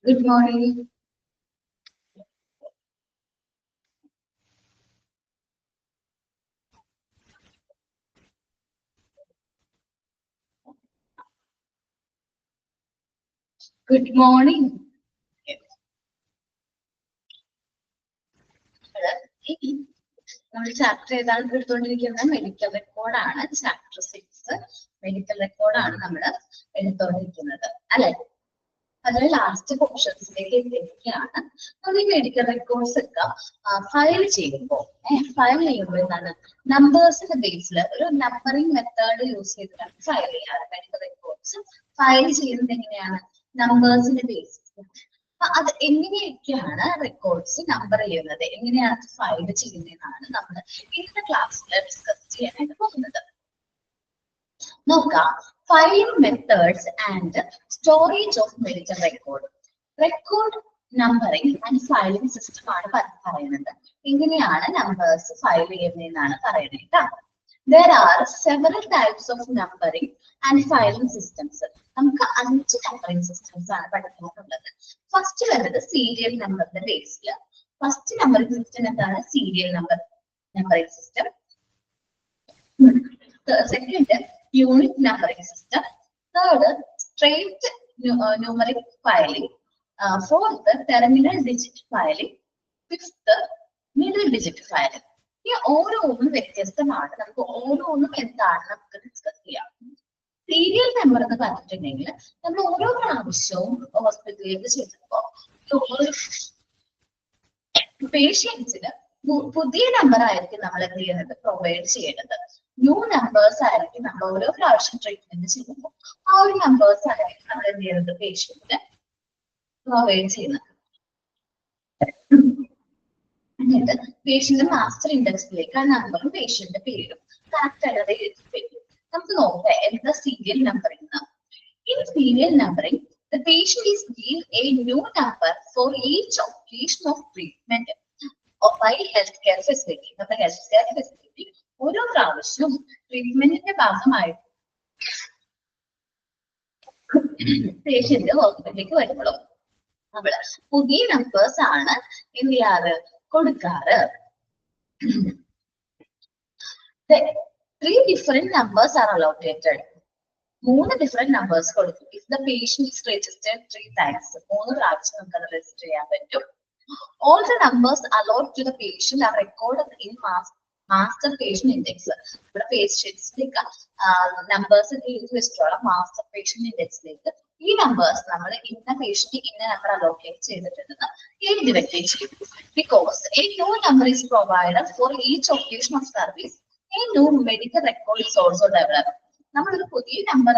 Good morning. Good morning. നമ്മുടെ chapter ഏതാണ് എടുത്തുകൊണ്ടിരിക്കുന്നത്? Medical റെക്കോർഡാണ്. ചാപ്റ്റർ 6 മെഡിക്കൽ റെക്കോർഡാണ് നമ്മൾ എടുത്തുകൊണ്ടിരിക്കുന്നത്, അല്ലെ? അതിൽ ലാസ്റ്റ് പോർഷൻസിലേക്ക് എത്തിയിരിക്കുകയാണ്. നമ്മൾ ഈ മെഡിക്കൽ റെക്കോർഡ്സ് ഒക്കെ ഫയൽ ചെയ്യുമ്പോൾ എന്താണ്, നമ്പേഴ്സിന്റെ ബേസിൽ ഒരു നമ്പറിംഗ് മെത്തേഡ് യൂസ് ചെയ്തിട്ടാണ് ഫയൽ ചെയ്യാറ്. മെഡിക്കൽ റെക്കോർഡ്സ് ഫയൽ ചെയ്യുന്നത് എങ്ങനെയാണ്? നമ്പേഴ്സിന്റെ ബേസിൽ. അത് എങ്ങനെയൊക്കെയാണ് റെക്കോർഡ്സ് നമ്പർ ചെയ്യുന്നത്, എങ്ങനെയാണ് ഫയൽ ചെയ്യുന്നതെന്നാണ് നമ്മൾ ഇന്നത്തെ ക്ലാസ്സിൽ ഡിസ്കസ് ചെയ്യാനായിട്ട് പോകുന്നത്. നോക്കാം. Filing methods and storage of medical record. Record numbering and filing system ആണ് പറയുന്നത്. എങ്ങനെയാണ് നമ്പേഴ്സ് ഫയൽ ചെയ്യുന്നതെന്നാണ് പറയുന്നത്. There are several types of numbering and filing systems. നമുക്ക് 5 നമ്പറിംഗ് സിസ്റ്റംസ് ആണ് പഠിക്കാനുള്ളത്. ഫസ്റ്റ് വരുന്നത് സീരിയൽ നമ്പറിന്റെ ബേസിൽ. ഫസ്റ്റ് നമ്പറിംഗ് സിസ്റ്റം എന്താണ്? Serial numbering system. Second unit numbering system. Third straight numeric filing. Fourth terminal digit filing. Fifth middle digit filing. ഈ ഓരോന്നും വ്യത്യസ്തമാണ്. നമുക്ക് ഓരോന്നും എന്താണ് നമുക്ക് ഡിസ്കസ് ചെയ്യാം. സീരിയൽ നമ്പർ എന്ന് പറഞ്ഞിട്ടുണ്ടെങ്കിൽ നമ്മൾ ഓരോ പ്രാവശ്യവും ഹോസ്പിറ്റലിലേക്ക് ചെല്ലുമ്പോൾ പേഷ്യൻസിന് പുതിയ നമ്പർ ആയിരിക്കും നമ്മൾ എന്ത് ചെയ്യുന്നത്, പ്രൊവൈഡ് ചെയ്യേണ്ടത്. ന്യൂ നമ്പേഴ്സ് ആയിരിക്കും നമ്മൾ ഓരോ പ്രാവശ്യം ട്രീറ്റ്മെന്റ് ചെയ്യുമ്പോൾ ആ ഒരു നമ്പേഴ്സ് ആയിരിക്കും നമ്മൾ എന്ത് ചെയ്യുന്നത്, പേഷ്യന്റിന് പ്രൊവൈഡ് ചെയ്യുന്നത്. എന്നിട്ട് പേഷ്യന്റ് മാസ്റ്റർ ഇൻഡെക്സിലേക്ക് ആ നമ്പറും പേഷ്യന്റ് പേരും കറക്റ്റ് അല്ലാതെ എഴുതി വയ്ക്കും. നമുക്ക് നോക്കാം എന്താ serial numbering. In serial numbering the patient is given a new number for each occasion of treatment by healthcare facility. നമ്മുടെ healthcare facility ഓരോ പ്രാവശ്യവും ട്രീറ്റ്മെന്റിന്റെ ഭാഗമായിട്ട് പേഷ്യന്റ് ഹോസ്പിറ്റലിലേക്ക് വരുമ്പോഴും നമ്മള് പുതിയ നമ്പേഴ്സ് ആണ് എന്ത് ചെയ്യാറ്, കൊടുക്കാറ്. 3 different numbers are allocated. 3 different numbers കൊടുക്കും. If the patient is registered 3 times, 3 പ്രാവശ്യം നമുക്ക് അത് രജിസ്റ്റർ ചെയ്യാൻ പറ്റും. All the numbers allowed to the patient are recorded in master patient index. ഇവിടെ പേഷ്യൻസിലേക്ക് നമ്പേഴ്സ് എഴുതി വെച്ചിട്ടുള്ള മാസ്റ്റർ പേഷ്യന്റ് ഇൻഡെക്സിലേക്ക് ഈ നമ്പേഴ്സ് നമ്മൾ ഇന്ന പേഷ്യന്റ് ഇന്ന നമ്പർ അലോക്കേറ്റ് ചെയ്തിട്ടുണ്ടെന്ന് എഴുതി വെക്കുകയും ചെയ്യും. Because a new number is provided for each occasion of service, a new medical record is also developed. നമ്മളൊരു പുതിയ നമ്പർ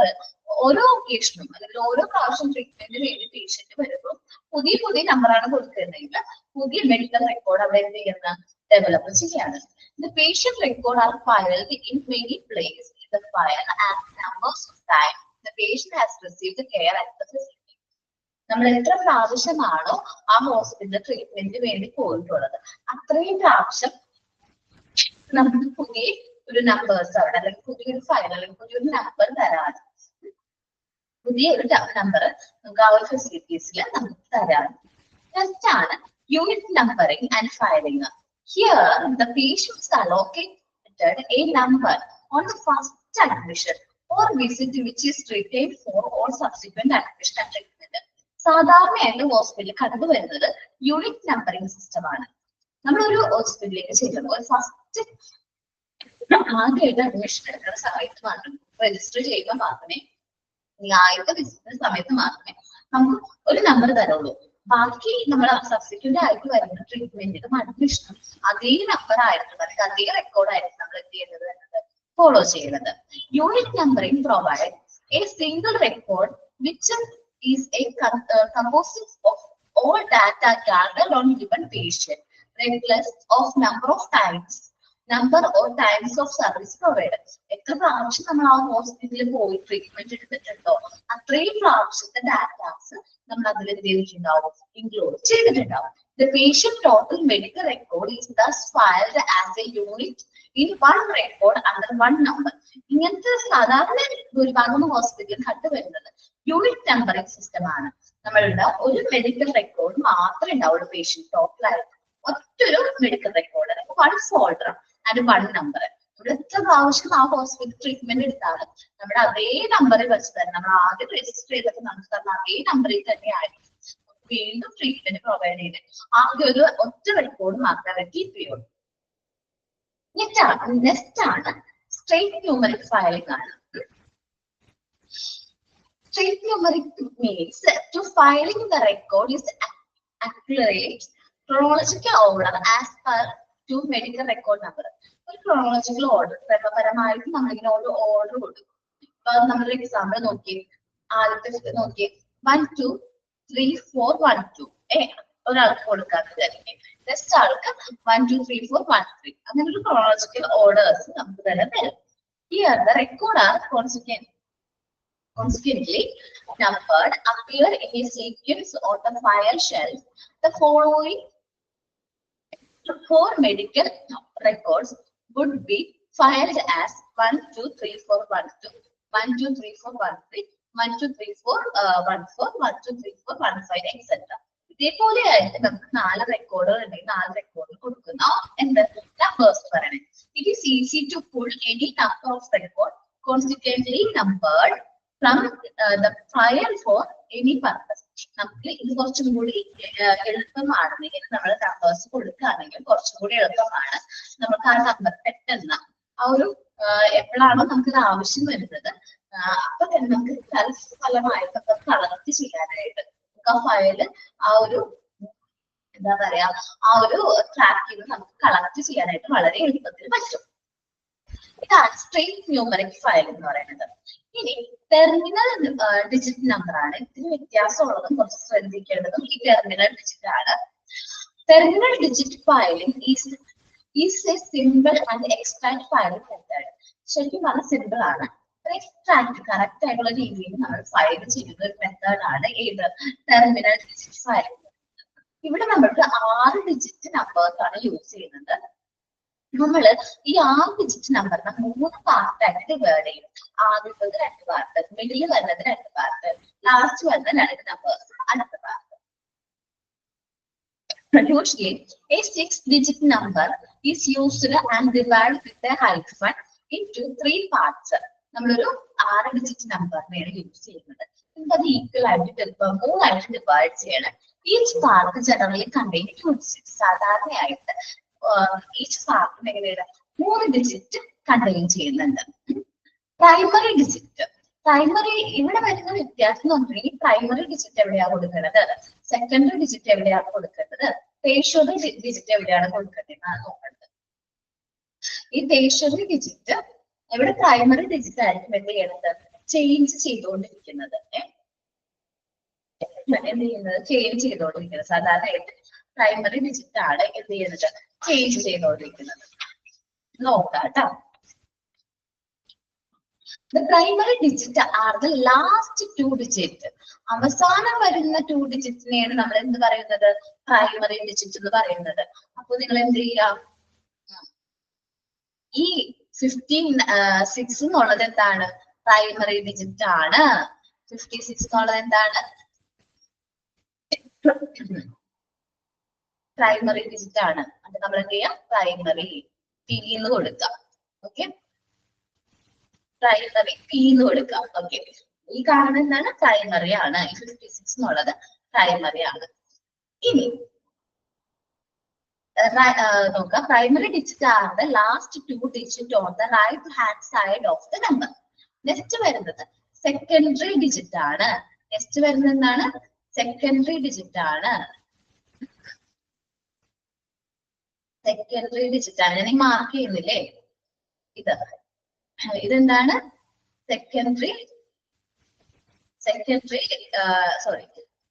ഓരോ ഒക്കേഷനും അല്ലെങ്കിൽ ഓരോ പ്രാവശ്യം ട്രീറ്റ്മെന്റിന് വേണ്ടി പേഷ്യന്റ് വരുമ്പോൾ പുതിയ നമ്പറാണ് കൊടുക്കുന്നതെങ്കിൽ പുതിയ മെഡിക്കൽ റെക്കോർഡ് അവിടെ എന്ത് ചെയ്യുന്ന ഡെവലപ്പ് ചെയ്യാണ്. The patient record are filed in many places in the file and numbers of time the patient has received care at the facility. നമ്മൾ എത്ര പ്രാവശ്യമാണോ ആ ഹോസ്പിറ്റൽ ട്രീറ്റ്മെന്റിന് വേണ്ടി പോയിട്ടുള്ളത് അത്രയും പ്രാവശ്യം നമുക്ക് പുതിയ ഒരു നമ്പേഴ്സ് അവിടെ അല്ലെങ്കിൽ പുതിയൊരു ഫയൽ അല്ലെങ്കിൽ പുതിയൊരു നമ്പർ തരാണ്. പുതിയൊരു നമ്പർ നമുക്ക് ആ ഒരു ഫെസിലിറ്റീസിൽ നമുക്ക് തരാണ്. നെക്സ്റ്റ് ആണ് unit numbering and filing. Here the patient is allocated a number on the first admission or visit which is retained for all subsequent admission and treatment. സാധാരണയായിട്ട് ഹോസ്പിറ്റലിൽ കണ്ടുവരുന്നത് യൂണിറ്റ് നമ്പറിംഗ് സിസ്റ്റം ആണ്. നമ്മളൊരു ഹോസ്പിറ്റലിലേക്ക് ചെല്ലുമ്പോൾ ഫസ്റ്റ് ആദ്യമായിട്ട് admission എടുക്കുന്ന സമയത്ത് മാത്രം രജിസ്റ്റർ ചെയ്യുമ്പോൾ മാത്രമേ ആദ്യത്തെ വിസിറ്റിന്റെ സമയത്ത് മാത്രമേ നമുക്ക് ഒരു നമ്പർ തരുള്ളൂ. ബാക്കി നമ്മൾ സബ്സിക്വന്റ് ആയിട്ട് വരുന്ന ട്രീറ്റ്മെന്റിനും അഡ്മിഷനും അതേ നമ്പർ ആയിരുന്നു അല്ലെങ്കിൽ അതേ റെക്കോർഡ് ആയിരുന്നു നമ്മൾ എന്ത് ചെയ്യുന്നത് എന്നത് ഫോളോ ചെയ്യുന്നത്. Unit numbering provide A single record which is A composite of all data gathered on given patient regardless of number or times of service provided. എത്ര പ്രാവശ്യം നമ്മൾ ആ ഹോസ്പിറ്റലിൽ പോയി ട്രീറ്റ്മെന്റ് എടുത്തിട്ടുണ്ടോ അത്രയും പ്രാവശ്യത്തെ ഡാറ്റാസ് നമ്മൾ അതിൽ എന്ത് ചെയ്തിട്ടുണ്ടാവും, ഇൻക്ലൂഡ് ചെയ്തിട്ടുണ്ടാവും. The patient total medical record is thus filed as a unit in one record under one number. ഇങ്ങനത്തെ സാധാരണ ഭൂരിഭാഗം ഹോസ്പിറ്റലിൽ കണ്ടുവരുന്നത് യൂണിറ്റ് നമ്പറിംഗ് സിസ്റ്റം ആണ്. നമ്മളുടെ ഒരു മെഡിക്കൽ റെക്കോർഡ് മാത്രമേ ഉണ്ടാവുള്ളൂ പേഷ്യന്റ് ടോട്ടലായിട്ട്. ഒറ്റൊരു medical record, one folder and one number. നമ്മൾ എത്ര പ്രാവശ്യം ആ ഹോസ്പിറ്റൽ ട്രീറ്റ്മെന്റ് എടുത്താലും നമ്മുടെ അതേ നമ്പറിൽ വെച്ച് തന്നെ, നമ്മൾ ആദ്യം രജിസ്റ്റർ ചെയ്തിട്ട് നമുക്ക് തന്ന അതേ നമ്പറിൽ തന്നെ ആയിരിക്കും വീണ്ടും ട്രീറ്റ്മെന്റ് പ്രൊവൈഡ് ചെയ്ത്. ആദ്യം ഒരു ഒറ്റ റെക്കോർഡ് മാത്രമേ കീപ്പ് ചെയ്യുള്ളൂ. നെക്സ്റ്റ് ആണ് സ്ട്രേറ്റ് ന്യൂമറിക് ഫയലിംഗ് ആണ്. Straight numeric means to filing the record is accurate chronological order as per to medical record number. ഒരു chronological order ക്രമപരമായിട്ട് നമ്മളിങ്ങനെ ഒരു ഓർഡർ കൊടുക്കും. ഇപ്പൊ നമ്മൾ എക്സാമ്പിൾ നോക്കി, ആദ്യത്തെ നോക്കി 1 2 3 4 1 2 ഒരാൾക്ക് കൊടുക്കാത്തതായിരിക്കും. നെക്സ്റ്റ് ആൾക്ക് 1 2 3 4 1 3 അങ്ങനെ ഒരു chronological orders നമുക്ക് തന്നെ തരും. Here the record are consequently numbered appear in a sequence on the file shelf. The following 4 medical records would be filed as 1 2 3 4 1 2 1 2 3 4 1 3 1 2 3 4 1 4 1 2 3 4 1 5 etc. ഇതേപോലെയായിട്ട് നമുക്ക് 4 റെക്കോർഡുകൾ ഉണ്ടെങ്കിൽ 4 റെക്കോർഡ് കൊടുക്കുന്ന എന്ത് നമ്പേഴ്സ് പറയണേ. It is easy to pull any number of record consequently numbered from the file for any purpose. നമുക്ക് ഇത് കുറച്ചും കൂടി എളുപ്പമാണെങ്കിൽ നമ്മൾ നമ്പേഴ്സ് കൊടുക്കുകയാണെങ്കിൽ കുറച്ചും കൂടി എളുപ്പമാണ്. നമുക്ക് ആ നമ്പർ പെട്ടെന്ന് ആ ഒരു എപ്പോഴാണോ നമുക്ക് ഇത് ആവശ്യം വരുന്നത് അപ്പൊ തന്നെ നമുക്ക് ഫലമായിട്ടൊക്കെ കളക്ട് ചെയ്യാനായിട്ട് നമുക്ക് ആ ഫയല് ആ ഒരു എന്താ പറയാ ആ ഒരു ട്രാക്കിൽ നമുക്ക് കളക്ട് ചെയ്യാനായിട്ട് വളരെ എളുപ്പത്തിൽ പറ്റും. ഇതാണ് സ്ട്രേറ്റ് ന്യൂമറിക് ഫയൽ എന്ന് പറയുന്നത്. ഇനി ടെർമിനൽ ഡിജിറ്റ് നമ്പർ ആണ്. ഇതിന് വ്യത്യാസമുള്ളതും കുറച്ച് ശ്രദ്ധിക്കേണ്ടതും ഈ ടെർമിനൽ ഡിജിറ്റ് ആണ്. Terminal digit filing is A simple and extract filing method. ശരിക്കും പറഞ്ഞ സിമ്പിൾ ആണ്. എക്സ്ട്രാക്ട് കറക്റ്റ് ആയിട്ടുള്ള രീതിയിൽ നമ്മൾ ഫയൽ ചെയ്യുന്ന ഒരു മെത്തേഡ് ആണ് ഏത് ടെർമിനൽ ഡിജിറ്റ് ഫയലിംഗ്. ഇവിടെ നമ്മൾക്ക് 6 ഡിജിറ്റ് നമ്പേഴ്സ് ആണ് യൂസ് ചെയ്യുന്നത്. നമ്മള് ഈ 6 ഡിജിറ്റ് നമ്പറിനെ 3 പാർട്ടായിട്ട് ഡിവൈഡ് ചെയ്യും. ആദ്യത്തത് 2 പാർട്ട്, മിഡിൽ വരുന്നത് 2 പാർട്ട്, ലാസ്റ്റ് വരുന്ന 2 നമ്പേഴ്സ് അടുത്ത part. Usually, a 6-digit number is used and divided with a hyphen into 3 parts. നമ്മളൊരു 6 ഡിജിറ്റ് നമ്പറിനെയാണ് യൂസ് ചെയ്യുന്നത്. അത് ഈക്വൽ ആയിട്ട് 3 ആയിട്ട് ഡിവൈഡ് ചെയ്യണം. Each part generally contain 2 digit. സാധാരണയായിട്ട് ഈച്ച് പാർട്ടിന് എങ്ങനെയാണ് 3 ഡിജിറ്റ് കണ്ടെയ്ൻ ചെയ്യുന്നുണ്ട്. പ്രൈമറി ഡിജിറ്റ്, പ്രൈമറി ഇവിടെ വരുന്ന വ്യത്യാസം എന്ന് പറഞ്ഞാൽ പ്രൈമറി ഡിജിറ്റ് എവിടെയാണ് കൊടുക്കേണ്ടത്, സെക്കൻഡറി ഡിജിറ്റ് എവിടെയാണ് കൊടുക്കേണ്ടത്, ടേഷ്യറി ഡിജിറ്റ് എവിടെയാണ് കൊടുക്കേണ്ടത് നോക്കേണ്ടത്. ഈ ടേഷ്യറി ഡിജിറ്റ് ഇവിടെ പ്രൈമറി ഡിജിറ്റ് ആയിരിക്കും എന്ത് ചെയ്യണത് ചേഞ്ച് ചെയ്തുകൊണ്ടിരിക്കുന്നത്. ചേഞ്ച് ചെയ്തുകൊണ്ടിരിക്കുന്നത് സാധാരണയായിട്ട് പ്രൈമറി ഡിജിറ്റ് ആണ് എന്ത് ചെയ്യുന്നത് ചേഞ്ച് ചെയ്തുകൊണ്ടിരിക്കുന്നത്. നോക്കാം കേട്ടോ. The primary digit are the last 2 digits. അവസാനം വരുന്ന 2 ഡിജിറ്റിനെയാണ് നമ്മൾ എന്ത് പറയുന്നത് പ്രൈമറി ഡിജിറ്റ് എന്ന് പറയുന്നത്. അപ്പൊ നിങ്ങൾ എന്ത് ചെയ്യാം, ഈ 56 എന്നുള്ളത് എന്താണ് പ്രൈമറി ഡിജിറ്റ് ആണ്. 56 എന്നുള്ളത് എന്താണ് പ്രൈമറി ഡിജിറ്റ് ആണ്. അത് നമ്മൾ എന്ത് ചെയ്യാം പ്രൈമറി പി എന്ന് കൊടുക്കാം. ഓക്കെ, പ്രൈമറി പി എന്ന് കൊടുക്കാം. ഓക്കെ, ഈ കാണുന്നത് എന്താണ് പ്രൈമറി ആണ്. ഈ 56 എന്നുള്ളത് പ്രൈമറി ആണ്. ഇനി നോക്കാം, പ്രൈമറി ഡിജിറ്റ് ആണ് the last 2 digit on the right hand side of the number. Next വരുന്നത് സെക്കൻഡറി ഡിജിറ്റ് ആണ്. നെക്സ്റ്റ് വരുന്നത് എന്താണ് സെക്കൻഡറി ഡിജിറ്റ് ആണ്. സെക്കൻഡറി ഡിജിറ്റ് ആണ്. ഞാൻ മാർക്ക് ചെയ്യുന്നില്ലേ, ഇതെന്താണ് സെക്കൻഡറി സോറി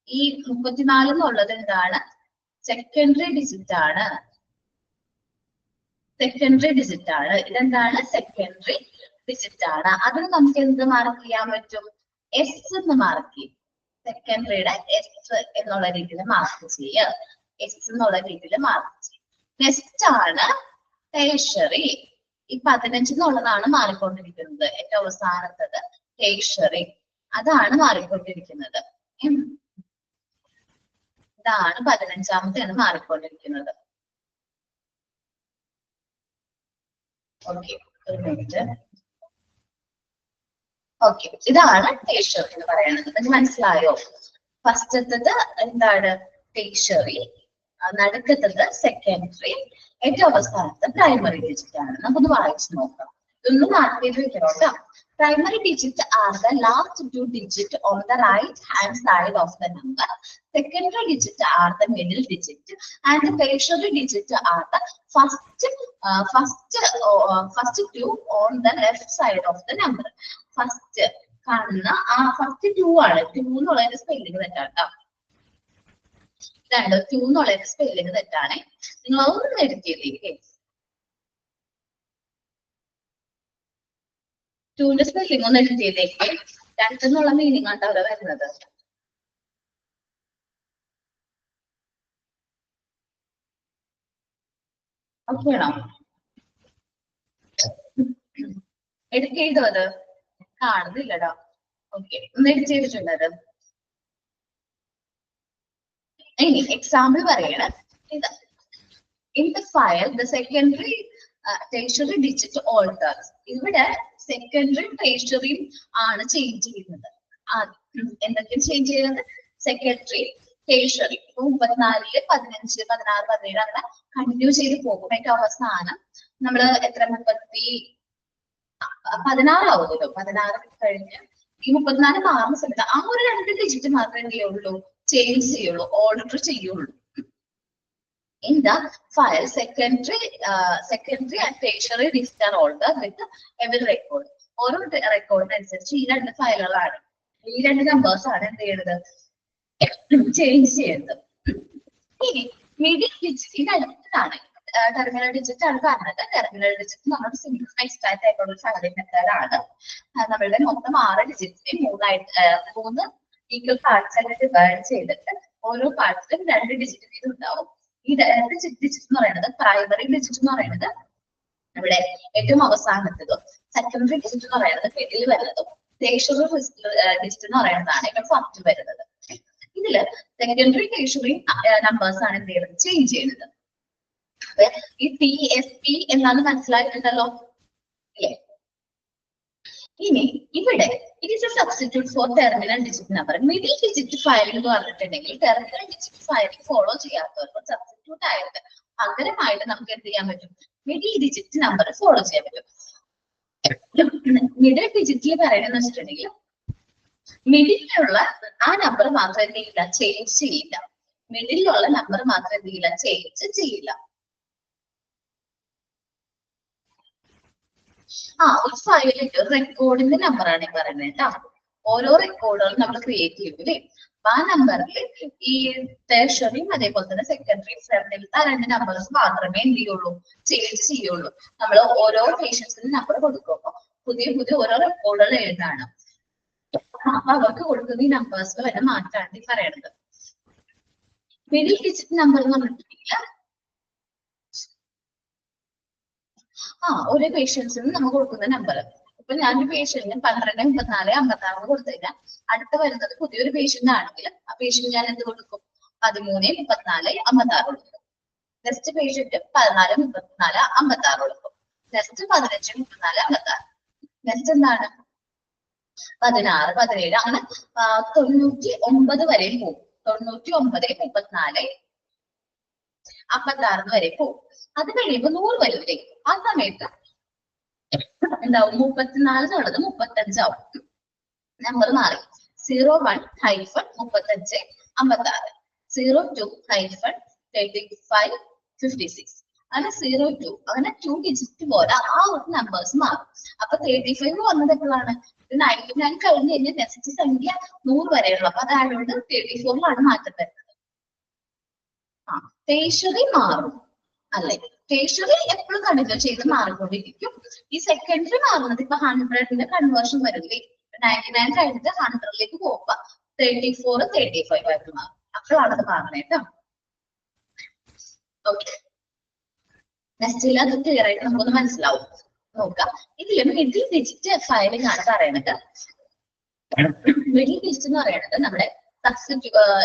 ഈ 34 എന്നുള്ളത് എന്താണ് സെക്കൻഡറി ഡിജിറ്റ് ആണ്. സെക്കൻഡറി ഡിജിറ്റ് ആണ്. ഇതെന്താണ് സെക്കൻഡറി ഡിജിറ്റ് ആണ്. അതിന് നമുക്ക് എന്ത് മാർക്ക് ചെയ്യാൻ പറ്റും എസ് എന്ന് മാർക്ക് ചെയ്യും. സെക്കൻഡറിയുടെ എസ് എന്നുള്ള രീതിയിൽ മാർക്ക് ചെയ്യുക. എസ് എന്നുള്ള രീതിയിൽ മാർക്ക് ചെയ്യും. നെക്സ്റ്റ് ആണ് ടേഷ്യറി. ഈ 15 എന്നുള്ളതാണ് മാറിക്കൊണ്ടിരിക്കുന്നത്. ഏറ്റവും അവസാനത്തത് ടേഷ്യറി. അതാണ് മാറിക്കൊണ്ടിരിക്കുന്നത്. ഇതാണ് 15ാമത്തെയാണ് മാറിക്കൊണ്ടിരിക്കുന്നത്. ഓക്കെ, ഒരു മിനിറ്റ്. ഓക്കെ, ഇതാണ് ടേർഷ്യറി എന്ന് പറയുന്നത്. നിങ്ങൾക്ക് മനസ്സിലായോ? ഫസ്റ്റത്തത് എന്താണ്? ടേർഷ്യറി, നടുക്കത്തത് സെക്കൻഡറി, ഏറ്റവും അവസാനത്തെ പ്രൈമറി ഡിജിറ്റ് ആണ്. നമുക്കൊന്ന് വായിച്ചു നോക്കാം. ഇതൊന്നും മാർക്ക് ചെയ്ത് വെക്കണം കേട്ടോ. Primary digits are the last 2 digits on the right hand side of the number. Secondary digits are the middle digit, and the tertiary digits are the first 2 on the left side of the number. First കാണുന്ന first 2 ആണ്. 2 എന്നുള്ളതിന്റെ spelling തെറ്റാട്ടോ. 2 എന്നുള്ളതിന്റെ spelling തെറ്റാണ്. നിങ്ങൾ അതൊന്നും എഴുതിയില്ലേ? 2ന്റെ spelling ഒന്ന് എഴുതിയതേക്ക്. 2 എന്നുള്ള meaning ആണ് അവിടെ വരുന്നത്. ഓക്കെയാണോ? എഴുതോ അത്? കാണുന്നില്ലടാ. ഓക്കെ, ഒന്ന് എഴുതി ചെയ്തിട്ടുണ്ടത്. ഇനി എക്സാമ്പിൾ പറയണ ഇത്. In the file, the secondary tertiary digit alters. ഇവിടെ സെക്കൻഡറിയും ടേർഷ്യറിയും ആണ് ചേഞ്ച് ചെയ്യുന്നത്. എന്തൊക്കെയാണ് ചേഞ്ച് ചെയ്യുന്നത്? Secondary, tertiary. 34, 15, 16, 17 അങ്ങനെ കണ്ടിന്യൂ ചെയ്ത് പോകും. ഏറ്റവും അവസാനം നമ്മള് എത്ര 16 ആവുമല്ലോ. 16 കഴിഞ്ഞ് ഈ 34 മാറുന്ന സമയത്ത് ആ ഒരു 2 ഡിജിറ്റ് മാത്രമേ എന്ത് ചെയ്യുള്ളൂ? ചേഞ്ച് ചെയ്യുള്ളൂ, ഓൾട്ടർ ചെയ്യുള്ളൂ. In the file, secondary and tertiary digits are altered with every record. ഓരോ റെക്കോർഡിനനുസരിച്ച് ഈ 2 ഫയലുകളാണ്, ഈ 2 നമ്പേഴ്സ് ആണ് എന്ത് ചെയ്യുന്നത്? ചേഞ്ച് ചെയ്യുന്നത്. ഇനി മിഡിൽ ഡിജിറ്റ് ഇത് അടുത്തതാണ്. ടെർമിനൽ ഡിജിറ്റ് ആണ് പറഞ്ഞത്. ടെർമിനൽ ഡിജിറ്റ് നമ്മുടെ സിംപ്ലിഫൈഡ് എക്സ്ട്രാക്ട് ആയിട്ടുള്ള ഫയലിംഗ് മെത്തേഡ് ആണ്. നമ്മളുടെ മൊത്തം 6 ഡിജിറ്റിനെ 3 ഈക്വൽ പാർട്സ് ആയിട്ട് ഡിവൈഡ് ചെയ്തിട്ട് ഓരോ പാർട്സിലും 2 ഡിജിറ്റ് വീതം ഉണ്ടാവും. ഈ 2 ഡിജിറ്റ് എന്ന് പറയുന്നത് പ്രൈമറി ഡിജിറ്റ് എന്ന് പറയുന്നത് ഇവിടെ ഏറ്റവും അവസാനത്തതും, സെക്കൻഡറി ഡിജിറ്റ് എന്ന് പറയുന്നത് മിഡിൽ വരുന്നതും, ടേർഷ്യറി ഡിജിറ്റ് എന്ന് പറയുന്നതാണ് ഇവിടെ ഫസ്റ്റ് വരുന്നത്. ഇതില് സെക്കൻഡറി ടേർഷ്യറി നമ്പേഴ്സ് ആണ് എന്ത് ചെയ്യുന്നത്? ചേഞ്ച് ചെയ്യുന്നത്. ഈ TSP എന്നാണ് മനസ്സിലായിട്ടുണ്ടല്ലോ അല്ലേ? ഇനി ഇവിടെ it is a substitute for terminal digit number. Middle digit filing എന്ന് പറഞ്ഞിട്ടുണ്ടെങ്കിൽ ടെർമിനൽ ഡിജിറ്റ് ഫയലിംഗ് ഫോളോ ചെയ്യാത്തവർക്ക് സബ്സ്റ്റിറ്റ്യൂട്ട് ആയിട്ട് പകരമായിട്ട് നമുക്ക് എന്ത് ചെയ്യാൻ പറ്റും? മിഡിൽ ഡിജിറ്റ് നമ്പർ ഫോളോ ചെയ്യാൻ പറ്റും. മിഡിൽ ഡിജിറ്റിൽ പറയണെന്ന് വെച്ചിട്ടുണ്ടെങ്കിൽ മിഡിലുള്ള ആ നമ്പർ മാത്രം എന്ത് ചെയ്യില്ല? ചേഞ്ച് ചെയ്യില്ല. മിഡിലുള്ള നമ്പർ മാത്രം എന്ത് ചെയ്യില്ല? ചേഞ്ച് ചെയ്യില്ല. ഒരു ഫയലിൽ റെക്കോർഡിന്റെ നമ്പറാണ് പറയുന്നത് കേട്ടോ. ഓരോ റെക്കോർഡുകളും നമ്മൾ ക്രിയേറ്റ് ചെയ്യും അല്ലേ? അപ്പൊ ആ നമ്പറിൽ ഈ ടേർഷ്യറിയും അതേപോലെ തന്നെ സെക്കൻഡറിയും ഫ്രണ്ടിലത്തെ 2 നമ്പേഴ്സ് മാത്രമേ എന്ത് ചെയ്യുള്ളൂ? ചേഞ്ച് ചെയ്യുള്ളൂ. നമ്മൾ ഓരോ പേഷ്യൻസിന് നമ്പർ കൊടുക്കുമ്പോൾ പുതിയ ഓരോ റെക്കോർഡുകൾ എഴുതാണ്. അപ്പൊ അവർക്ക് കൊടുക്കുന്ന ഈ നമ്പേഴ്സിൽ വരെ മാറ്റാണ് ഈ പറയണത്. മിഡിൽ ഡിജിറ്റ് നമ്പർ എന്ന് പറഞ്ഞിട്ടുണ്ടെങ്കിൽ ഒരു പേഷ്യൻസിന് നമ്മൾ കൊടുക്കുന്ന നമ്പർ. ഇപ്പൊ ഞാനൊരു പേഷ്യന്റിന് 12, 34, 56 കൊടുത്തു കഴിഞ്ഞാൽ അടുത്ത വരുന്നത് പുതിയൊരു പേഷ്യന്റ് ആണെങ്കിൽ ആ പേഷ്യന്റ് ഞാൻ എന്ത് കൊടുക്കും? 13, 34, 56 കൊടുക്കും. നെക്സ്റ്റ് പേഷ്യന്റ് 14, 34, 56 കൊടുക്കും. നെക്സ്റ്റ് 15, 34, 56. നെക്സ്റ്റ് എന്താണ്? 16, 17 അങ്ങനെ 99 വരെ പോകും. 99, 34, 56 വരെ പോകും. അത് കഴിയുമ്പോൾ 100 വരെ. ആ സമയത്ത് എന്താവും? 34 എന്നുള്ളത് 35 ആവും. നമ്പർ മാറി. 01-35, 56. 02-35, 56. അങ്ങനെ 02 അങ്ങനെ 2 ഡിജിറ്റ് പോലെ ആ ഒരു നമ്പേഴ്സ് മാറും. അപ്പൊ 35 വന്നത് എപ്പോഴാണ്? 99 കഴിഞ്ഞ് കഴിഞ്ഞാൽ നെക്സ്റ്റ് സംഖ്യ 100 വരെയുള്ളൂ. അപ്പൊ അതായതുകൊണ്ട് 34 മാറ്റം വരുന്നത്. ടേർഷ്യറി മാറും അല്ലെ? ടേർഷ്യറി എപ്പോഴും കണ്ടിന്യൂ ചെയ്ത് മാറിക്കൊണ്ടിരിക്കും. ഈ സെക്കൻഡറി മാറുന്നത് ഇപ്പൊ 100ന്റെ കൺവേർഷൻ വരില്ലേ? 99 കഴിഞ്ഞിട്ട് 100ലേക്ക് പോകുമ്പോ 34, 35 ആയിട്ട് മാറും. അപ്പോഴാണ് അത് മാറണേ കേട്ടോ. ഓക്കെ, നെക്സ്റ്റ് അത് ക്ലിയർ ആയിട്ട് നമുക്കൊന്ന് മനസ്സിലാവും. നോക്കാം. ഇതില് മിഡിൽ ഡിജിറ്റ് ഫയലിംഗ് ആണ് പറയുന്നത്. മിഡിൽ ഡിജിറ്റ് എന്ന് പറയുന്നത് നമ്മുടെ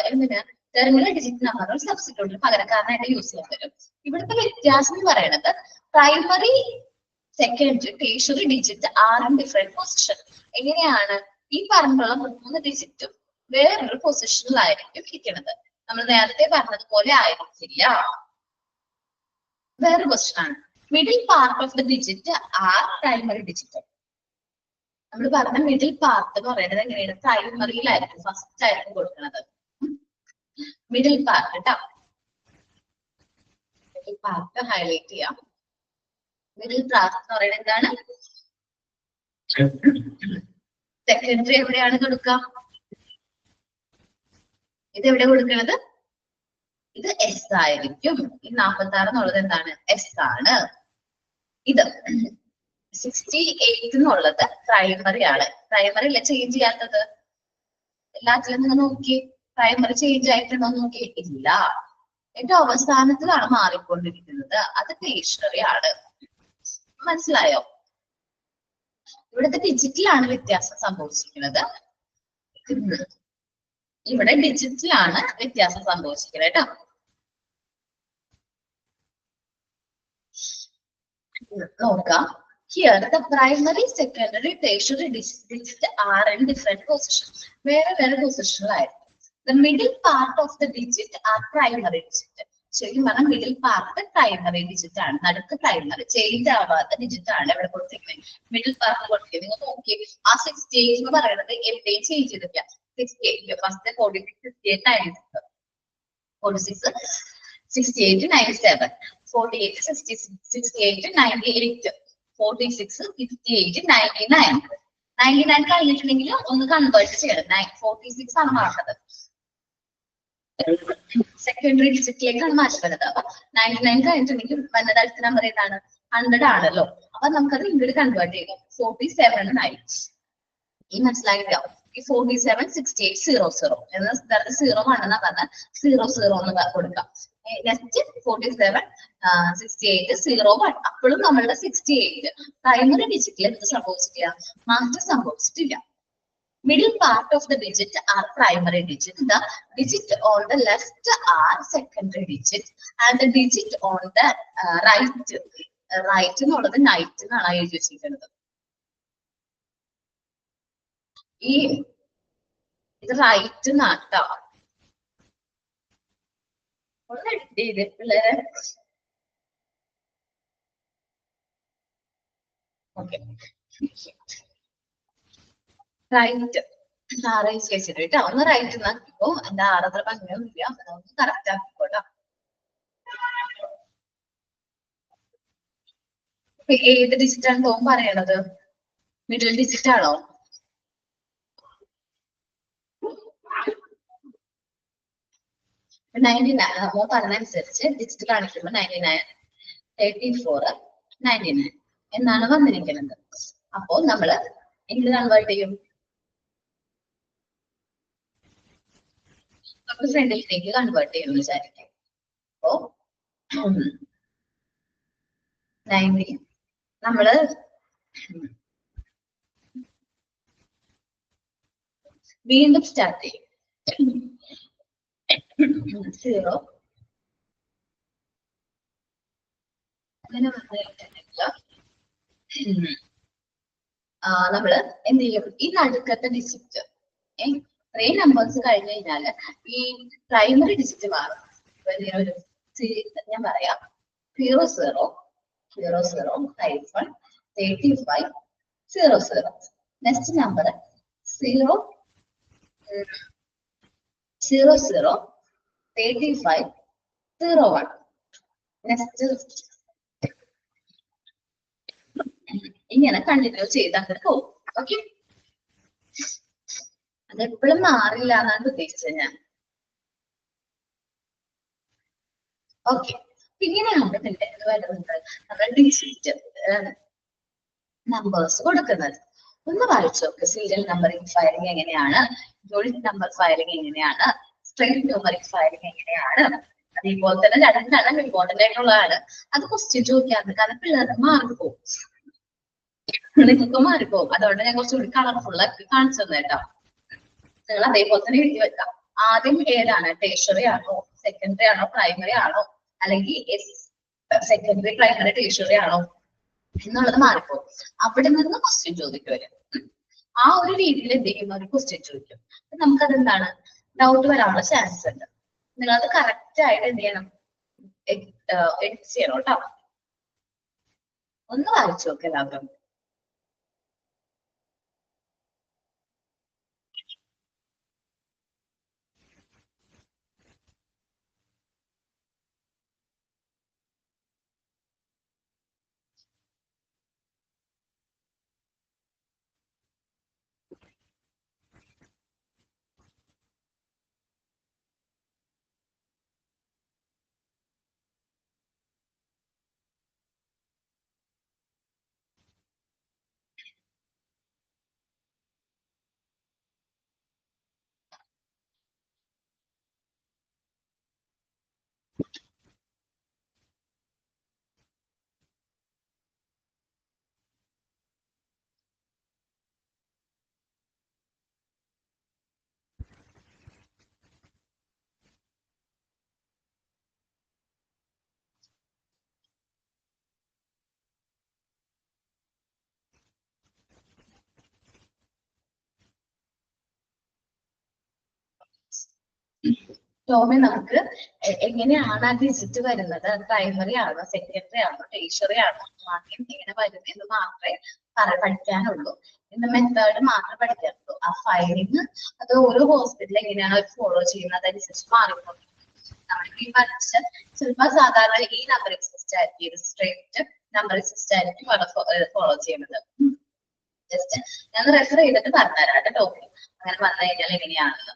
എന്തിനാ ടെർമിനൽ ഡിജിറ്റ് നമ്പർ സബ്സ്റ്റിറ്റ്യൂട്ടിന് പകരക്കാരനായിട്ട് യൂസ് ചെയ്യാൻ പറ്റും. ഇവിടുത്തെ വ്യത്യാസം എന്ന് പറയുന്നത് primary secondary tertiary digit are in different position. എങ്ങനെയാണ് ഈ പറഞ്ഞിട്ടുള്ള 3 ഡിജിറ്റും വേറൊരു പൊസിഷനിലായിരിക്കും ഇരിക്കുന്നത്. നമ്മൾ നേരത്തെ പറഞ്ഞതുപോലെ ആയിരിക്കില്ല, വേറെ പൊസിഷനാണ്. Middle part of the digit are primary digit. നമ്മൾ പറഞ്ഞ മിഡിൽ പാർട്ട് എന്ന് പറയുന്നത് എങ്ങനെയാണ്? പ്രൈമറിയിലായിരിക്കും ഫസ്റ്റ് ആയിരിക്കും കൊടുക്കുന്നത്. മിഡിൽ പാർട്ട് കേട്ടോ, മിഡിൽ പാർട്ട് ഹൈലൈറ്റ് ചെയ്യാം. മിഡിൽ പാർട്ട് എന്ന് പറയുന്നത് എന്താണ്? സെക്കൻഡറി എവിടെയാണ് കൊടുക്കുക? ഇത് എവിടെ കൊടുക്കുന്നത്? ഇത് എസ് ആയിരിക്കും. ഈ 46 എന്നുള്ളത് എന്താണ്? എസ് ആണ്. ഇത് 68 എന്നുള്ളത് പ്രൈമറി ആണ്. പ്രൈമറി അല്ല ചേഞ്ച് ചെയ്യാത്തത്. എല്ലാത്തിലും നിങ്ങൾ നോക്കി പ്രൈമറി ചേഞ്ച് ആയിട്ടുണ്ടോ നോക്കി? ഇല്ല. ഏറ്റവും അവസാനത്തിലാണ് മാറിക്കൊണ്ടിരിക്കുന്നത്. അത് ടേഴ്സറി ആണ്. മനസ്സിലായോ? ഇവിടുത്തെ ഡിജിറ്റിലാണ് വ്യത്യാസം സംഭവിച്ചിരിക്കുന്നത്. ഇവിടെ ഡിജിറ്റിലാണ് വ്യത്യാസം സംഭവിച്ചിരിക്കുന്നത് കേട്ടോ. നോക്കാം. Here the primary, secondary, tertiary digit are in different positions. വേറെ പൊസിഷനിലായിരിക്കും. The middle part of the digit are primary digit. ശരിക്കും പറഞ്ഞാൽ മിഡിൽ പാർട്ട് പ്രൈമറി ഡിജിറ്റ് ആണ്. നടുക്ക് പ്രൈമറി ചേഞ്ച് ആവാത്ത ഡിജിറ്റ് ആണ് ഇവിടെ കൊടുത്തിരിക്കുന്നത്. മിഡിൽ പാർട്ട് കൊടുത്തിരിക്കുന്നത് നിങ്ങൾ നോക്കി. ആ 68 എന്ന് പറയുന്നത് എവിടെയും ചേഞ്ച് ചെയ്തിട്ടില്ല. 68 ഫസ്റ്റ് 46, 68, 96, 46, 68, 97, 48, 68, 98, 46, 58, 99. 99 കഴിഞ്ഞിട്ടുണ്ടെങ്കിൽ ഒന്ന് കൺവേർട്ട് ചെയ്യണം. 46 ആണ് മാറുന്നത്. സെക്കൻഡറി ഡിജിറ്റിലേക്കാണ് മാറ്റുന്നത്. അപ്പൊ 99 കഴിഞ്ഞിട്ടുണ്ടെങ്കിൽ വന്നത് അടുത്ത നമ്പർ ഏതാണ്? 100 ആണല്ലോ. അപ്പൊ നമുക്കത് ഇങ്ങോട്ട് കൺവേർട്ട് ചെയ്യും. 47 ആയി. ഈ മനസ്സിലായിട്ടോ? ഈ 47, 68, 00 എന്ന സ്ഥലത്ത് 0 ആണെന്നാ പറഞ്ഞാൽ 00 എന്ന് കൊടുക്കാം. നെക്സ്റ്റ് 47, 68, 01. അപ്പോഴും നമ്മളുടെ 68 പ്രൈമറി ഡിജിറ്റിൽ എന്ത് സംഭവിച്ചിട്ടില്ല? മാറ്റം സംഭവിച്ചിട്ടില്ല. Middle part of the digit are primary digit. The digit on the left are secondary digit, and the digit on the right എന്നുള്ളത് നൈറ്റ് എന്നാണ് എഴുതി വെച്ചിരിക്കുന്നത്. ഈ ഇത് റൈറ്റ് നാട്ടോ. ഒന്ന് എഡിറ്റ് ചെയ്ത് പിള്ളേരെ. ഓക്കെ, റൈറ്റ് ആറേജ് വെച്ചിട്ട് കേട്ടോ. ഒന്ന് റൈറ്റ് നാക്കിക്കോ. എന്റെ ആറത്ര ഭംഗിയൊന്നുമില്ല, ഒന്ന് കറക്റ്റ് ആക്കിക്കോട്ടോ. ഏത് ഡിജിറ്റ് ആണ് തോന്നും പറയണത്? മിഡിൽ ഡിജിറ്റ് ആണോ? പറഞ്ഞനുസരിച്ച് ഡിജിറ്റ് കാണിക്കുമ്പോൾ 99, 84, 99 എന്നാണ് വന്നിരിക്കുന്നത്. അപ്പോ നമ്മള് എന്ത് കൺവേർട്ട് ചെയ്യും? ഫ്രണ്ടിലേക്ക് കൺവേർട്ട് ചെയ്യും വിചാരിക്കും. അപ്പോ 90 നമ്മള് വീണ്ടും സ്റ്റാർട്ട് ചെയ്യും. 0 അങ്ങനെ നമ്മള് എന്ത് ചെയ്യും? ഈ നടുക്കത്തെ ഡിജിറ്റ് ഇത്രയും നമ്പേഴ്സ് കഴിഞ്ഞു കഴിഞ്ഞാല് ഈ പ്രൈമറി ഡിജിറ്റ് മാറും. ഞാൻ പറയാം 00, 00, 51, 35, 00. Next number 0, 00, 35, 01. നെക്സ്റ്റ് ഇങ്ങനെ കണ്ടിന്യൂ ചെയ്ത് അങ്ങനെ പോകും. ഓക്കെ, അതെപ്പോഴും മാറില്ല എന്നാണ് ഉദ്ദേശിച്ചത് ഞാൻ. ഓക്കെ, ഇങ്ങനെയാണ് ഇതിന്റെ വരുന്നത്. നമ്മൾ ഡിജിറ്റ് നമ്പേഴ്സ് കൊടുക്കുന്നത്. ഒന്ന് വായിച്ചു നോക്ക്. സീരിയൽ നമ്പറിംഗ് ഫയലിംഗ് എങ്ങനെയാണ്? യൂണിറ്റ് നമ്പർ ഫയലിംഗ് എങ്ങനെയാണ്? സ്ട്രെയിറ്റ് ന്യൂമറിക് ഫയലിംഗ് എങ്ങനെയാണ്? അതേപോലെ തന്നെ രണ്ടെണ്ണം ഇമ്പോർട്ടന്റ് ആയിട്ടുള്ളതാണ്. അത് ക്വസ്റ്റ്യൻ ചോദിക്കാറുണ്ട്. കാരണം പിള്ളേർക്ക് മാർക്ക് പോകും, നിങ്ങൾക്ക് മാറിപ്പോകും. അതുകൊണ്ട് ഞാൻ കുറച്ചുകൂടി കളർഫുൾ ആക്കി കാണിച്ചു തന്നെ കേട്ടോ. നിങ്ങൾ അതേപോലെ തന്നെ എഴുതി വെക്കാം. ആദ്യം ഏതാണ്, ടേഷറി ആണോ, സെക്കൻഡറി ആണോ, പ്രൈമറി ആണോ, അല്ലെങ്കിൽ സെക്കൻഡറി പ്രൈമറി ടേഷറി ആണോ എന്നുള്ളത് മാറിപ്പോകും. അവിടെ നിന്ന് ക്വസ്റ്റ്യൻ ചോദിക്കും വരും. ആ ഒരു രീതിയിൽ എന്ത് ചെയ്യും, ഒരു ക്വസ്റ്റ്യൻ ചോദിക്കും. നമുക്കത് എന്താണ് ഡൗട്ട് വരാനുള്ള ചാൻസ് ഉണ്ട്. നിങ്ങളത് കറക്റ്റ് ആയിട്ട് എന്ത് ചെയ്യണം, എഡിറ്റ് ചെയ്യണം കേട്ടോ. ഒന്ന് വായിച്ചു നോക്ക് എല്ലാവരും. ടോമി, നമുക്ക് എങ്ങനെയാണ് ആ ഡിജിറ്റ് വരുന്നത്, പ്രൈമറി ആണോ, സെക്കൻഡറി ആണോ, ടേഷറി ആണോ, ആദ്യം എങ്ങനെ വരുന്നത് എന്ന് മാത്രമേ പഠിക്കാനുള്ളൂ. ഇന്ന് മെത്തേഡ് മാത്രമേ പഠിക്കാനുള്ളൂ. ആ ഫയലിംഗ് അത് ഓരോ ഹോസ്പിറ്റലിൽ എങ്ങനെയാണ് അവർ ഫോളോ ചെയ്യുന്നത് അതനുസരിച്ച് മാറിക്കൊണ്ടിരിക്കും. നമ്മൾക്ക് ഈ പഠിച്ച ചിലപ്പോൾ സാധാരണ ഈ നമ്പറിംഗ് സിസ്റ്റം ആയിരിക്കും, സ്ട്രേറ്റ് നമ്പറിംഗ് സിസ്റ്റം ആയിരിക്കും ഫോളോ ചെയ്യുന്നത്. ജസ്റ്റ് ഞാൻ റെഫർ ചെയ്തിട്ട് പറഞ്ഞുതരാം കേട്ടോ ടോമി, അങ്ങനെ വന്നു കഴിഞ്ഞാൽ എങ്ങനെയാണെന്ന്.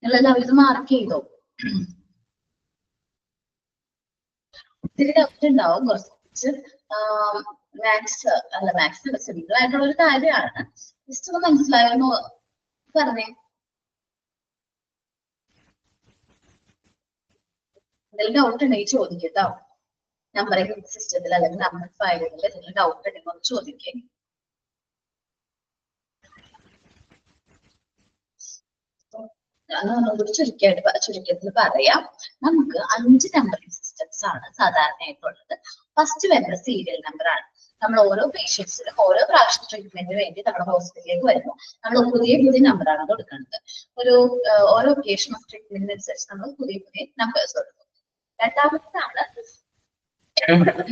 നിങ്ങളെല്ലാവരും ഇത് മാർക്ക് ചെയ്തോ? ഒത്തിരി ഡൗട്ട് ഉണ്ടാവും, കുറച്ച് മാത്സ് അല്ല, മാത്സ് സിമ്പിൾ ആയിട്ടുള്ള ഒരു കാര്യമാണ്. ജസ്റ്റ് ഒന്ന് മനസ്സിലായെന്ന് പറഞ്ഞേ. എന്തെങ്കിലും ഡൗട്ട് ഉണ്ടെങ്കിൽ ചോദിക്കട്ടോ. നമ്പറിംഗ് സിസ്റ്റത്തിൽ അല്ലെങ്കിൽ നമ്പർ ഫയലിൽ എന്തെങ്കിലും ഡൗട്ട് ഉണ്ടെങ്കിൽ ഒന്ന് ചോദിക്കേ. ചുരുക്കത്തിൽ പറയാം, നമുക്ക് 5 നമ്പറിംഗ് സിസ്റ്റംസ് ആണ് സാധാരണയായിട്ടുള്ളത്. ഫസ്റ്റ് വരുന്ന സീരിയൽ നമ്പർ ആണ്. നമ്മൾ ഓരോ പേഷ്യൻസിനും ഓരോ പ്രാവശ്യം ട്രീറ്റ്മെന്റിന് വേണ്ടി നമ്മുടെ ഹോസ്പിറ്റലിലേക്ക് വരുമ്പോൾ നമ്മൾ പുതിയ പുതിയ നമ്പറാണ് കൊടുക്കുന്നത്. ഓരോ ഒക്കേഷൻ ഓഫ് ട്രീറ്റ്മെന്റിനനുസരിച്ച് നമ്മൾ പുതിയ പുതിയ നമ്പേഴ്സ് കൊടുക്കും. രണ്ടാമത്തേതാണ്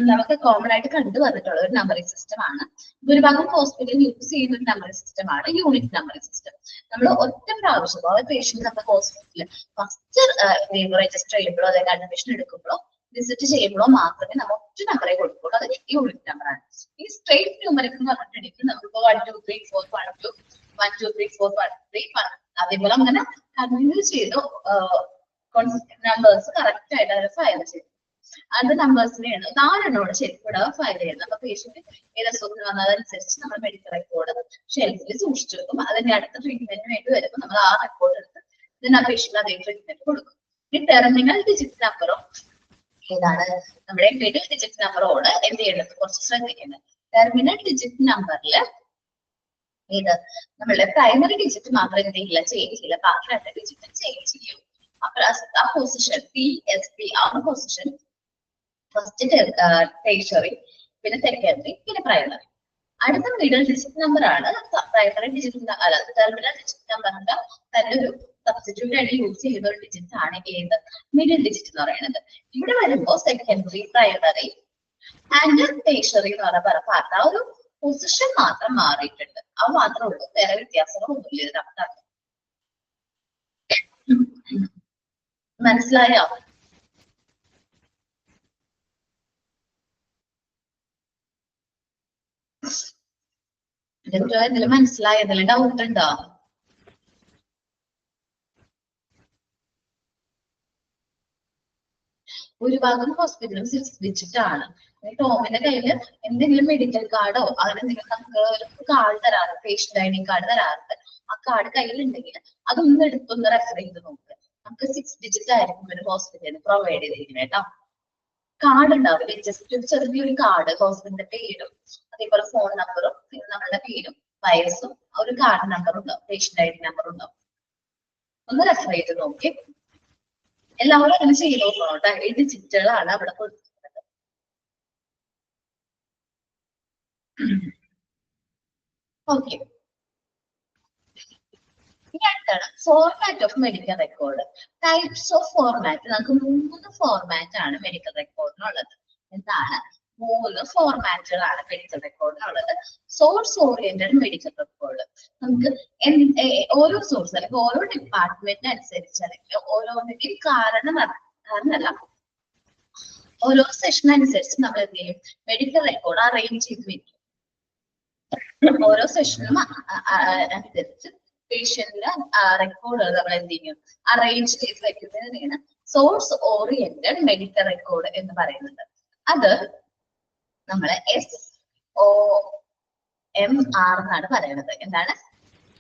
നമുക്ക് കോമൺ ആയിട്ട് കണ്ടുവന്നിട്ടുള്ള ഒരു നമ്പറിംഗ് സിസ്റ്റം ആണ്. ഭൂരിഭാഗം ഹോസ്പിറ്റലിൽ യൂസ് ചെയ്യുന്ന ഒരു നമ്പറിംഗ് സിസ്റ്റം ആണ് യൂണിറ്റ് നമ്പറിംഗ് സിസ്റ്റം. നമ്മൾ ഒറ്റ പ്രാവശ്യം പേഷ്യന്റ് നമ്മുടെ ഹോസ്പിറ്റലിൽ ഫസ്റ്റ് രജിസ്റ്റർ ചെയ്യുമ്പോഴോ അല്ലെങ്കിൽ അഡ്മിഷൻ എടുക്കുമ്പോഴോ വിസിറ്റ് ചെയ്യുമ്പോഴോ മാത്രമേ നമ്മൾ ഒറ്റ നമ്പറേ കൊടുക്കുള്ളൂ. അത് യൂണിറ്റ് നമ്പറാണ്. ഈ സ്ട്രേറ്റ് ന്യൂമറിക് എന്ന് പറഞ്ഞിട്ടുണ്ടെങ്കിൽ നമുക്ക് 1 2 3 4 1 2 1 2 3 4 1 3 1 അതേപോലെ അങ്ങനെ കണ്ടിന്യൂ ചെയ്ത് നമ്പേഴ്സ് കറക്റ്റ് ആയിട്ട് അവർ ഫയൽ ചെയ്യും. അത് നമ്പേഴ്സിനെയാണ് 4 എണ്ണോട് ശരിക്കും ഇവിടെ ഫയൽ ചെയ്യുന്നത്. അപ്പൊ പേഷ്യന്റ് ഏത് അസുഖത്തിന് വന്നതനുസരിച്ച് നമ്മൾ മെഡിക്കൽ റെക്കോർഡ് ഷെൽഫിൽ സൂക്ഷിച്ചു വെക്കും. അതിന്റെ അടുത്ത ട്രീറ്റ്മെന്റിന് വേണ്ടി വരുമ്പോൾ നമ്മൾ ആ റെക്കോർഡ് എടുത്ത് ഇതിന് ആ പേഷ്യന്റ് അതേ ട്രീറ്റ്മെന്റ് കൊടുക്കും. ഈ ടെർമിനൽ ഡിജിറ്റ് നമ്പറും ഏതാണ് നമ്മുടെ മിഡിൽ ഡിജിറ്റ് നമ്പറോട് എന്ത് ചെയ്യേണ്ടത് കുറച്ച് ശ്രദ്ധിക്കുന്നത്. ടെർമിനൽ ഡിജിറ്റ് നമ്പറിൽ ഇത് നമ്മളുടെ പ്രൈമറി ഡിജിറ്റ് മാത്രം എന്ത് ചെയ്യില്ല, ചേഞ്ച് ചെയ്യില്ല. ബാക്കി 2 ഡിജിറ്റ് ചേഞ്ച് ചെയ്യും. അപ്പൊ ആ പൊസിഷൻ PSP ആ പൊസിഷൻ ഫസ്റ്റ് ടേഴ്സറി, പിന്നെ സെക്കൻഡറി, പിന്നെ പ്രൈമറി. അടുത്ത മിഡിൽ ഡിജിറ്റ് നമ്പർ ആണ് പ്രൈമറി ഡിജിറ്റ് അല്ല ടെർമിനൽ ഡിജിറ്റ് നമ്പറിന്റെ തന്നെ ഒരു സബ്സ്റ്റിറ്റ്യൂട്ട് ആയിട്ട് യൂസ് ചെയ്യുന്ന ഒരു ഡിജിറ്റ് ആണ് ഏത് മിഡിൽ ഡിജിറ്റ് എന്ന് പറയുന്നത്. ഇവിടെ വരുമ്പോ സെക്കൻഡറി, പ്രൈമറി ആൻഡ് ടേഴ്സറി എന്ന് പറഞ്ഞ പാർട്ട് ആ ഒരു പൊസിഷൻ മാത്രം മാറിയിട്ടുണ്ട്. അത് മാത്രമേ ഉള്ളൂ, വേറെ വ്യത്യാസങ്ങളൊന്നുമില്ല ഇതിനകത്ത്. മനസ്സിലായോ? എന്തെങ്കിലും മനസ്സിലായോ? എന്തെങ്കിലും ഡൗട്ട് ഉണ്ടോ? ഭൂരിഭാഗം ഹോസ്പിറ്റലും 6 ഡിജിറ്റ് ആണ്. ടോമിന്റെ കയ്യില് എന്തെങ്കിലും മെഡിക്കൽ കാർഡോ അങ്ങനെ എന്തെങ്കിലും നമുക്ക് ഒരു കാർഡ് തരാറുണ്ട്, പേഷ്യന്റ് ഐ ഡി കാർഡ് തരാറുണ്ട്. ആ കാർഡ് കയ്യിലുണ്ടെങ്കിൽ അതൊന്ന് എടുത്തൊന്ന് റെഫർ ചെയ്ത് നോക്ക്. നമുക്ക് 6 ഡിജിറ്റ് ആയിരിക്കും ഒരു ഹോസ്പിറ്റലിന് പ്രൊവൈഡ് ചെയ്തിരിക്കുന്നത് കേട്ടോ. കാർഡ് ഉണ്ടാവില്ലേ, ജസ്റ്റ് ഒരു ചെറിയൊരു കാർഡ്, ഹോസ്പിറ്റലിന്റെ പേരും അതേപോലെ ഫോൺ നമ്പറും പിന്നെ നമ്മളുടെ പേരും വയസ്സും ഒരു കാർഡ് നമ്പറും ഉണ്ടാവും, പേഷ്യന്റ് ഐ ഡി നമ്പറും ഉണ്ടാവും. ഒന്ന് റെഫർ ചെയ്ത് നോക്കി. എല്ലാവരും അങ്ങനെ ചെയ്ത് നോക്കണം കേട്ടോ. ഈ ഡിജിറ്റുകളാണ് അവിടെ കൊടുത്തിട്ടുള്ളത്. ഓക്കെ, ഇനി അടുത്താണ് format of medical record. Types of format. നമുക്ക് 3 ഫോർമാറ്റ് ആണ് മെഡിക്കൽ റെക്കോർഡിനുള്ളത്. എന്താണ്? 3 ഫോർമാറ്റുകളാണ് മെഡിക്കൽ റെക്കോർഡിനുള്ളത്. Source oriented medical record. നമുക്ക് ഓരോ സോഴ്സ് അല്ലെങ്കിൽ ഓരോ ഡിപ്പാർട്ട്മെന്റ് അനുസരിച്ച് അല്ലെങ്കിൽ ഓരോന്നിന്റെയും കാരണമല്ല ഓരോ സെഷൻ അനുസരിച്ച് നമ്മൾ എന്ത് ചെയ്യും, മെഡിക്കൽ റെക്കോർഡ് അറേഞ്ച് ചെയ്ത് വെക്കും. ഓരോ സെഷനും അനുസരിച്ച് പേഷ്യന്റിന്റെ റെക്കോർഡുകൾ നമ്മൾ എന്ത് ചെയ്യും, അറേഞ്ച് ചെയ്ത് വെക്കുന്നതിനാണ് സോഴ്സ് ഓറിയന്റഡ് മെഡിക്കൽ റെക്കോർഡ് എന്ന് പറയുന്നത്. അത് നമ്മള് SOMR എന്നാണ് പറയുന്നത്. എന്താണ്?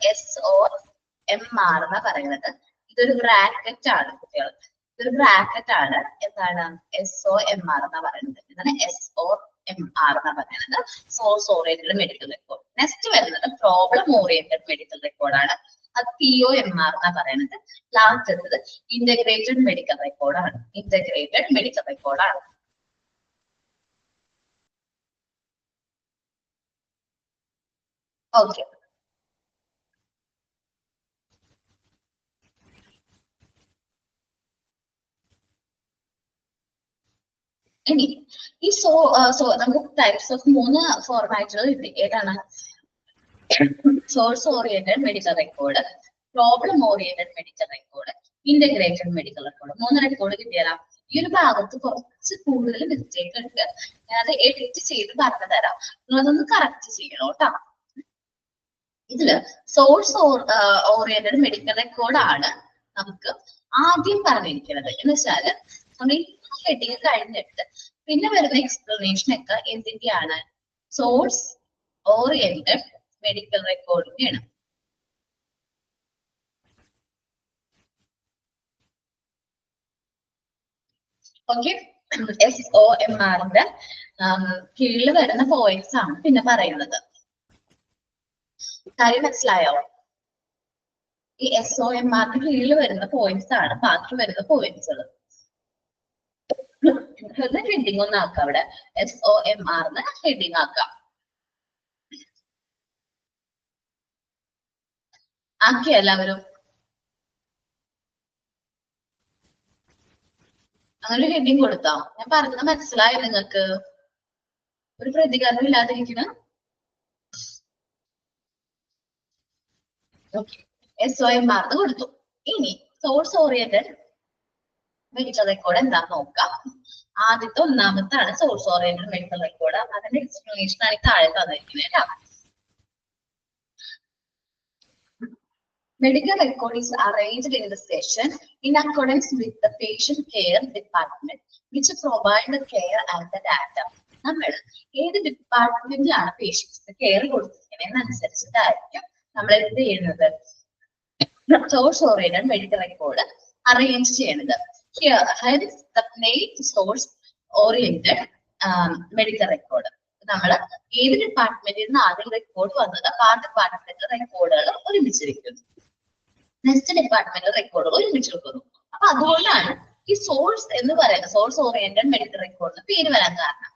SOMR എന്നാ പറയുന്നത്. ഇതൊരു ബ്രാക്കറ്റ് ആണ് കുട്ടികൾ, ഇതൊരു ബ്രാക്കറ്റ് ആണ്. എന്താണ്? SOMR എന്നാ പറയുന്നത്. എന്താണ്? SOMR എന്നാ പറയുന്നത് source oriented medical record. Next വരുന്നത് പ്രോബ്ലം ഓറിയന്റഡ് മെഡിക്കൽ റെക്കോർഡ് ആണ്. അത് POMR എന്നാ പറയുന്നത്. ലാസ്റ്റ് ഇന്റഗ്രേറ്റഡ് മെഡിക്കൽ റെക്കോർഡ് ആണ്. ഇന്റഗ്രേറ്റഡ് മെഡിക്കൽ റെക്കോർഡ് ആണ്. ഓക്കെ, ഇനി ഈ നമുക്ക് ടൈപ്സ് ഓഫ് 3 ഫോർമാറ്റുകൾ കിട്ടി. ഏതാണ്? Source oriented medical record, problem oriented medical record, integrated medical record. 3 record കിട്ടിയാലാ. ഈ ഒരു ഭാഗത്ത് കുറച്ച് കൂടുതൽ മിസ്റ്റേക്ക് ഉണ്ട്. ഞാനത് എഡിറ്റ് ചെയ്ത് പറഞ്ഞു തരാം, നിങ്ങളതൊന്ന് കറക്റ്റ് ചെയ്യണം കേട്ടോ. ഇതില് സോഴ്സ് ഓറിയന്റഡ് മെഡിക്കൽ റെക്കോർഡ് ആണ് നമുക്ക് ആദ്യം പറഞ്ഞിരിക്കുന്നത്. എന്ന് വെച്ചാല് നമ്മൾ ഈ ഹെഡിങ് കഴിഞ്ഞിട്ട് പിന്നെ വരുന്ന എക്സ്പ്ലനേഷൻ ഒക്കെ എന്തിന്റെയാണ്? സോഴ്സ് ഓറിയന്റഡ് മെഡിക്കൽ റെക്കോർഡിന്റെയാണ്. ഓക്കെ, SOMRന്റെ കീഴിൽ വരുന്ന പോയിന്റ്സ് ആണ് പിന്നെ പറയുന്നത്. കാര്യം മനസ്സിലായോ? ഈ SOMRന്റെ കീഴിൽ വരുന്ന പോയിന്റ്സ് ആണ് ബാക്കി വരുന്ന പോയിന്റ്സുകൾ. ഹെഡിങ് ഒന്ന് ആക്കാം, അവിടെ SOMR ഹെഡിങ് ആക്കാം. ആക്കിയോ എല്ലാവരും? അങ്ങനെ ഒരു ഹെഡിങ് കൊടുത്തോ? ഞാൻ പറഞ്ഞത് മനസ്സിലായോ നിങ്ങൾക്ക്? ഒരു പ്രതികരണം ഇല്ലാതിരിക്കുന്ന. ഓക്കെ, SOMR കൊടുത്തു. ഇനി സോഴ്സ് ഓറിയന്റഡ് മെഡിക്കൽ റെക്കോർഡ് എന്താന്ന് നോക്കാം. ആദ്യത്തെ ഒന്നാമത്താണ് സോഴ്സ് ഓറിയന്റഡ് മെഡിക്കൽ റെക്കോർഡ്. അതിന്റെ എക്സ്പ്ലനേഷൻ ആണ് താഴെ തന്നിരിക്കുന്നത്. Medical record is arranged in the session in accordance with the patient care department, which provide the care and the data. നമ്മൾ ഏത് ഡിപ്പാർട്ട്മെന്റിലാണ് പേഷ്യൻസിന് കെയർ കൊടുത്തിരിക്കുന്നതിനനുസരിച്ചിട്ടായിരിക്കും നമ്മൾ എന്ത് ചെയ്യുന്നത്, source oriented medical record arrange ചെയ്യുന്നത്. Hence the main source oriented medical record നമ്മൾ ഏത് ഡിപ്പാർട്ട്മെന്റിൽ നിന്ന് ആദ്യം റെക്കോർഡ് വന്നത് ആ ഡിപ്പാർട്ട്മെന്റിലെ റെക്കോർഡുകൾ ഒരുമിച്ചിരിക്കുന്നു, നെക്സ്റ്റ് ഡിപ്പാർട്ട്മെന്റിലെ റെക്കോർഡുകൾ ഒരുമിച്ചെടുക്കുന്നു. അപ്പൊ അതുകൊണ്ടാണ് ഈ സോഴ്സ് എന്ന് പറയുന്നത് സോഴ്സ് ഓറിയന്റഡ് മെഡിക്കൽ റെക്കോർഡിന് പേര് വരാൻ കാരണം.